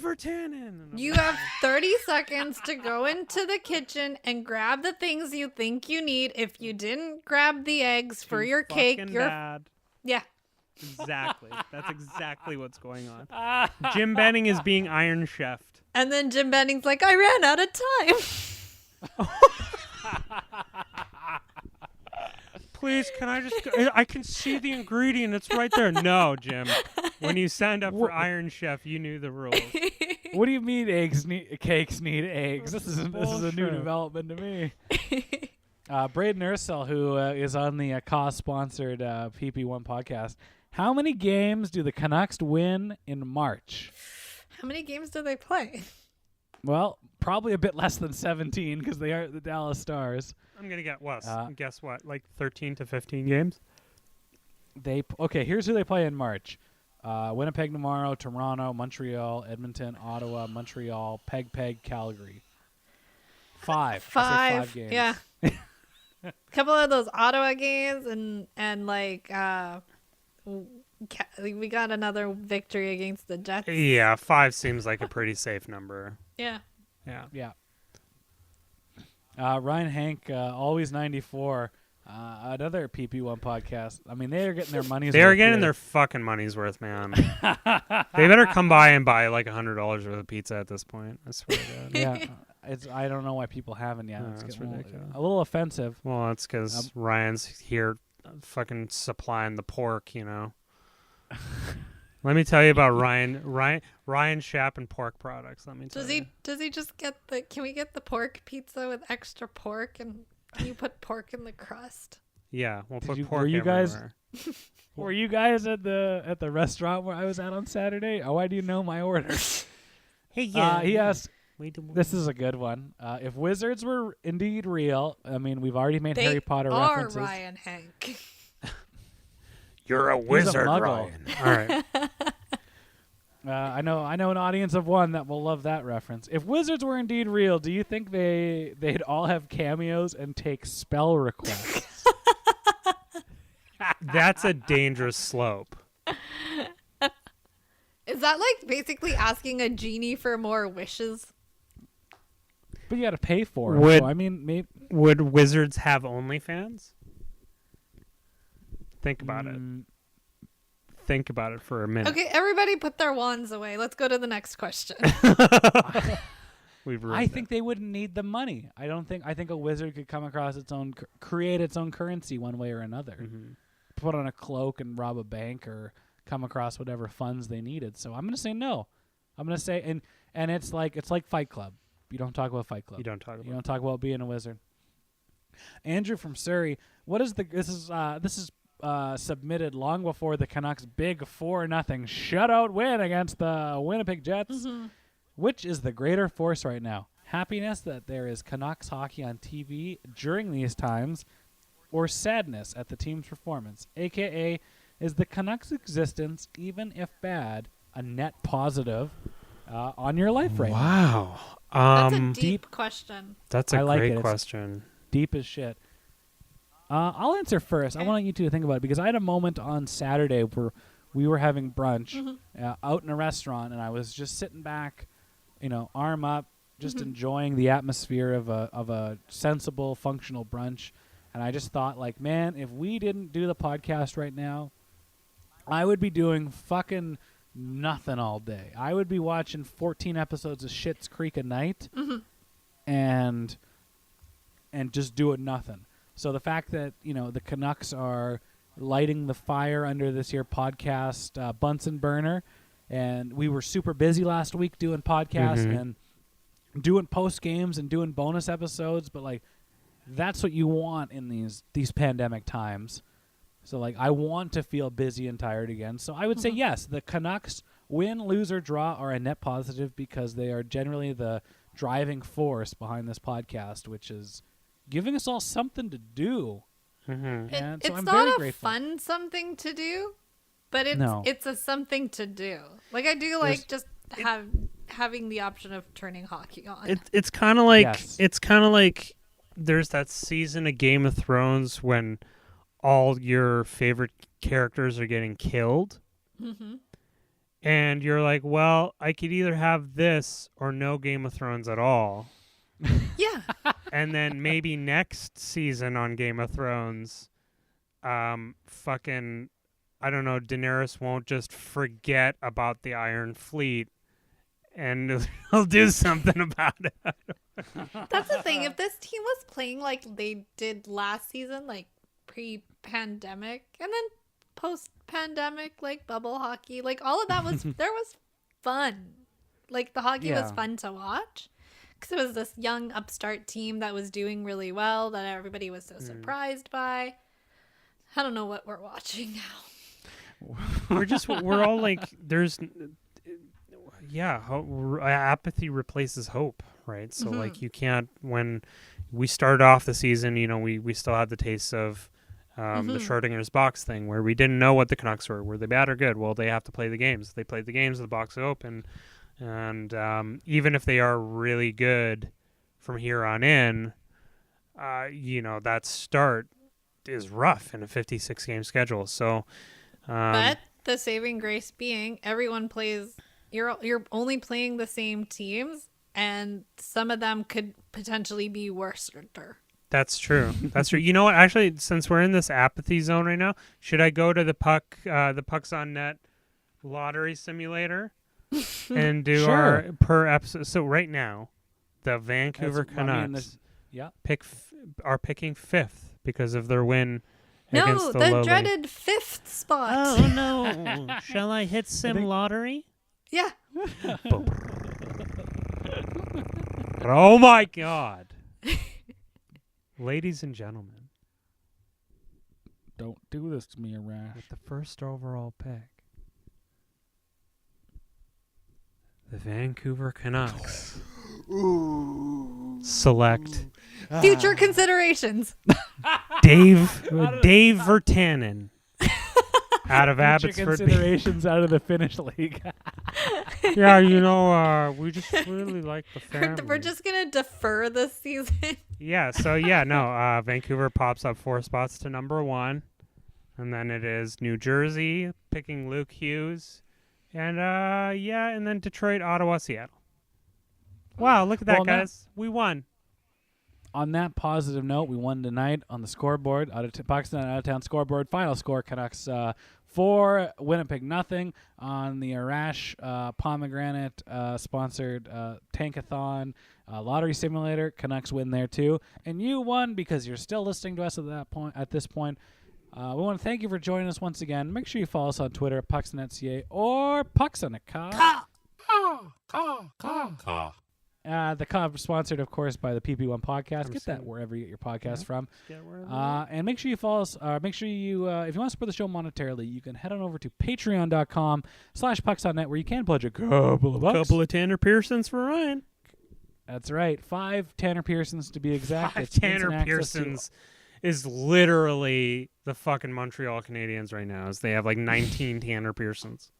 A: Virtanen.
C: you have 30 seconds to go into the kitchen and grab the things you think you need. If you didn't grab the eggs for your cake,
A: Fucking
C: you're
A: bad.
C: yeah.
A: Exactly. That's exactly what's going on. Jim Benning is being Iron Chefed.
C: And then Jim Benning's like, I ran out of time.
A: Please, can I just? I can see the ingredient. It's right there. No, Jim. When you signed up for Iron Chef, you knew the rules.
B: What do you mean cakes need eggs? This is a new
A: bullshit.
B: development to me. Braden Ursel, who is on the cost-sponsored PP1 podcast. How many games do the Canucks win in March?
C: How many games do they play?
B: Well, probably a bit less than 17 because they are the Dallas Stars.
A: I'm gonna get guess what? Like 13 to 15 games.
B: Here's who they play in March. Winnipeg tomorrow, Toronto, Montreal, Edmonton, Ottawa, Montreal, Peg, Calgary. 5. I say 5 games.
C: Yeah. A couple of those Ottawa games and like we got another victory against the Jets.
A: Yeah, 5 seems like a pretty safe number.
C: Yeah.
B: Yeah. Ryan Hank, always 94. Another PP1 podcast. I mean, they are getting their money's worth.
A: They are getting
B: here.
A: their fucking money's worth, man. They better come by and buy like $100 worth of pizza at this point. I swear to God.
B: Yeah. I don't know why people haven't yet.
A: No,
B: It's
A: it's
B: getting
A: ridiculous.
B: a little offensive.
A: Well, it's because Ryan's here fucking supplying the pork, you know. Let me tell you about Ryan Schapp and pork products. Let me tell you.
C: Does he just get can we get the pork pizza with extra pork, and can you put pork in the crust?
A: Yeah, we'll put pork
B: Were you
A: everywhere.
B: guys Were you guys at the restaurant where I was at on Saturday? Oh, why do you know my order?
A: Hey, yeah.
B: He asked.
A: Wait a
B: This is a good one. If wizards were indeed real, I mean, we've already made
C: They
B: Harry Potter
C: are
B: references.
C: Ryan Hank.
A: You're a
B: He's a
A: wizard,
B: muggle.
A: Ryan. All right.
B: I know an audience of one that will love that reference. If wizards were indeed real, do you think they'd all have cameos and take spell requests?
A: That's a dangerous slope.
C: Is that like basically asking a genie for more wishes?
B: But you got to pay for it.
A: Would-
B: So, I mean, maybe.
A: Would wizards have OnlyFans? Think about it. Think about it for a minute.
C: Okay, everybody put their wands away. Let's go to the next question.
A: We've ruined
B: I
A: it.
B: think they wouldn't need the money. I think a wizard could come across create its own currency one way or another.
A: Mm-hmm.
B: Put on a cloak and rob a bank or come across whatever funds they needed. So I'm going to say no. I'm going to say and it's like Fight Club. You don't talk about Fight Club.
A: You don't talk about
B: You don't talk about being a wizard. Andrew from Surrey, this is submitted long before the Canucks' big 4-0 shutout win against the Winnipeg Jets. Which is the greater force right now? Happiness that there is Canucks hockey on TV during these times, or sadness at the team's performance? AKA, is the Canucks' existence, even if bad, a net positive on your life right now?
A: Wow.
C: That's a deep question.
A: That's a
B: I like
A: great
B: it. It's
A: question.
B: Deep as shit. I'll answer first. I want you two to think about it because I had a moment on Saturday where we were having brunch out in a restaurant, and I was just sitting back, arm up, just enjoying the atmosphere of a sensible, functional brunch. And I just thought, like, man, if we didn't do the podcast right now, I would be doing fucking nothing all day. I would be watching 14 episodes of Schitt's Creek a night and just doing nothing. So the fact that, the Canucks are lighting the fire under this here podcast Bunsen burner, and we were super busy last week doing podcasts and doing post games and doing bonus episodes, but like that's what you want in these pandemic times. So like I want to feel busy and tired again. So I would say yes, the Canucks win, lose, or draw are a net positive because they are generally the driving force behind this podcast, which is giving us all something to do. And so
C: It's
B: I'm
C: not
B: very
C: a
B: grateful.
C: fun something to do, but
B: No.
C: it's a something to do. Like I do like just having the option of turning hockey on.
A: It's kind of like
B: Yes.
A: There's that season of Game of Thrones when all your favorite characters are getting killed. And you're like, well, I could either have this or no Game of Thrones at all.
C: Yeah.
A: And then maybe next season on Game of Thrones, fucking, I don't know, Daenerys won't just forget about the Iron Fleet and he'll do something about it.
C: That's the thing. If this team was playing like they did last season, like pre-pandemic and then post-pandemic, like bubble hockey, like all of that was there was fun. Like the hockey was fun to watch because it was this young upstart team that was doing really well that everybody was so surprised by. I don't know what we're watching now.
A: We're all like, apathy replaces hope, right? So like you can't, when we started off the season, we still had the taste of the Schrodinger's box thing where we didn't know what the Canucks were they bad or good? Well, they have to play the games. They played the games, the box is open. And even if they are really good from here on in, that start is rough in a 56-game schedule. So,
C: But the saving grace being everyone plays, you're only playing the same teams and some of them could potentially be worse.
A: that's true. That's true. You know what? Actually, since we're in this apathy zone right now, should I go to the Pucks on Net lottery simulator and do our per episode? So right now, the Vancouver Canucks are picking fifth because of their win against the lowly.
C: Dreaded fifth spot.
A: Oh no! Shall I hit sim lottery?
C: Yeah.
A: Oh my God! Ladies and gentlemen,
B: Don't do this to me, Arash.
A: With the first overall pick, the Vancouver Canucks select
C: Future considerations.
A: Dave Virtanen out of
B: Future
A: Abbotsford.
B: considerations out of the Finnish league.
A: Yeah, we just really like the family.
C: We're just going to defer this season.
A: Yeah, so Vancouver pops up 4 spots to number 1. And then it is New Jersey picking Luke Hughes. And and then Detroit, Ottawa, Seattle. Wow, look at that, guys. We won.
B: On that positive note, we won tonight on the scoreboard, Pakistan out of town scoreboard. Final score: Canucks 4, Winnipeg nothing. On the Arash Pomegranate sponsored Tankathon lottery simulator, Canucks win there too, and you won because you're still listening to us at this point. We want to thank you for joining us once again. Make sure you follow us on Twitter at Pucksonetca or Pucksonetca. The Cobb sponsored, of course, by the PP1 podcast. Get that wherever you get your podcast from. And make sure you follow us. Make sure you, if you want to support the show monetarily, you can head on over to patreon.com/pucksonnet, where you can pledge a couple of bucks.
A: Couple of Tanner Pearsons for Ryan.
B: That's right. 5 Tanner Pearsons to be exact.
A: 5
B: It's
A: Tanner
B: instant access
A: Pearsons is literally the fucking Montreal Canadiens right now, as they have like 19 Tanner Pearsons.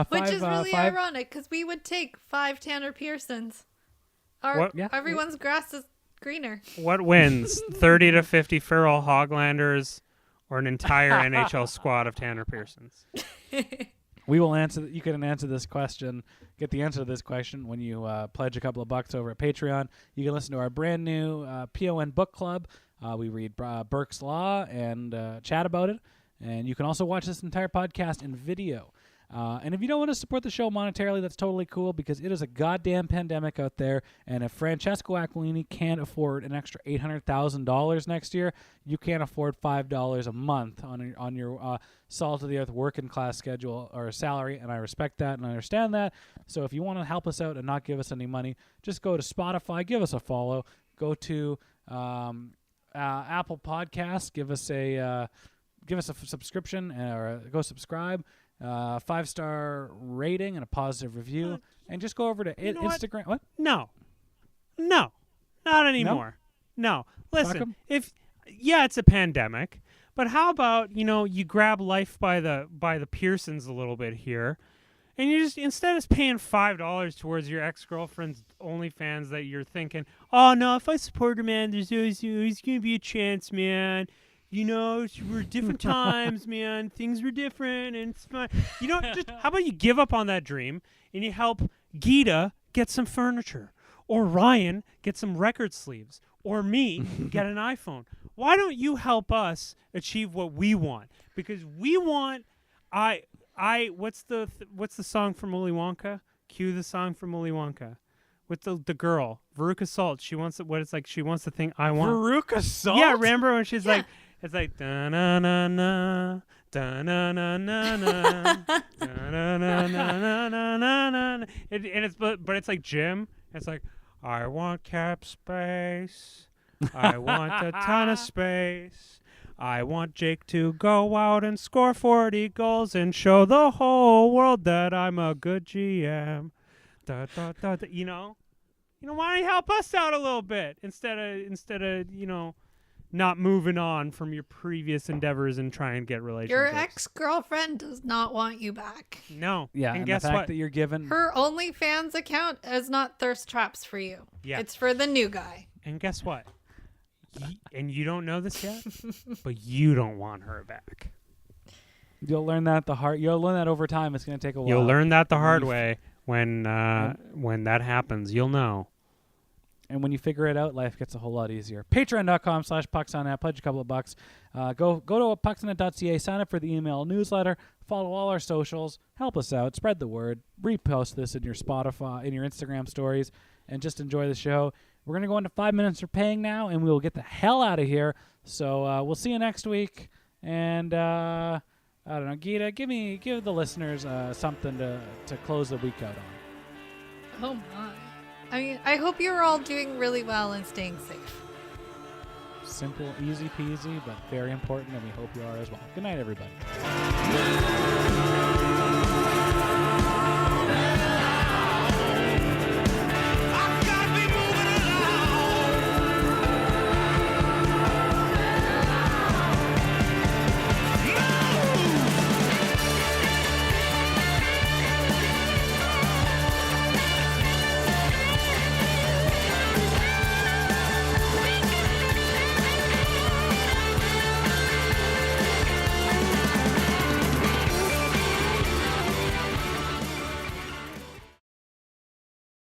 C: Which is really ironic, because we would take 5 Tanner Pearsons. Everyone's grass is greener.
A: What wins? 30 to 50 feral Hoglanders or an entire NHL squad of Tanner Pearsons?
B: We will answer. You can answer this question. Get the answer to this question when you pledge a couple of bucks over at Patreon. You can listen to our brand new PON book club. We read Burke's Law and chat about it. And you can also watch this entire podcast in video. And if you don't want to support the show monetarily, that's totally cool, because it is a goddamn pandemic out there. And if Francesco Aquilini can't afford an extra $800,000 next year, you can't afford $5 a month on your salt of the earth working class schedule or salary. And I respect that and I understand that. So if you want to help us out and not give us any money, just go to Spotify, give us a follow. Go to Apple Podcasts, give us a subscription or go subscribe. 5-star rating and a positive review, and just go over to Instagram. What?
A: No, not anymore. No. Listen, it's a pandemic, but how about you grab life by the Pearsons a little bit here, and you just, instead of paying $5 towards your ex-girlfriend's OnlyFans that you're thinking, oh no, if I support her, man, there's always gonna be a chance, man. We're different times, man. Things were different, and it's fine. Just how about you give up on that dream and you help Geeta get some furniture, or Ryan get some record sleeves, or me get an iPhone? Why don't you help us achieve what we want? Because we want, what's the song from Willy Wonka? Cue the song from Willy Wonka. With the girl, Veruca Salt. She wants she wants the thing I want.
B: Veruca Salt?
A: Yeah, remember when she's like, it's like da na na na da na na na na da na na na na na. And it's but it's like Jim. It's like, I want cap space. I want a ton of space. I want Jake to go out and score 40 goals and show the whole world that I'm a good GM. Da, da, da, da. Why don't you help us out a little bit instead of not moving on from your previous endeavors and try and get relationships.
C: Your ex-girlfriend does not want you back.
A: No.
B: Yeah, and guess the fact what? That you're given
C: her OnlyFans account is not thirst traps for you.
A: Yeah.
C: It's for the new guy.
A: And guess what? And you don't know this yet, but you don't want her back.
B: You'll learn that You'll learn that over time. It's going to take a while.
A: You'll learn that the hard way. When that happens, you'll know.
B: And when you figure it out, life gets a whole lot easier. Patreon.com/PucksOnNet. Pledge a couple of bucks. Go to pucksonnet.ca. Sign up for the email newsletter. Follow all our socials. Help us out. Spread the word. Repost this in your Spotify, in your Instagram stories, and just enjoy the show. We're going to go into 5 minutes for paying now, and we will get the hell out of here. So we'll see you next week. And I don't know, Geeta, give the listeners something to close the week out on.
C: Oh my. I mean, I hope you're all doing really well and staying safe.
B: Simple, easy peasy, but very important, and we hope you are as well. Good night, everybody.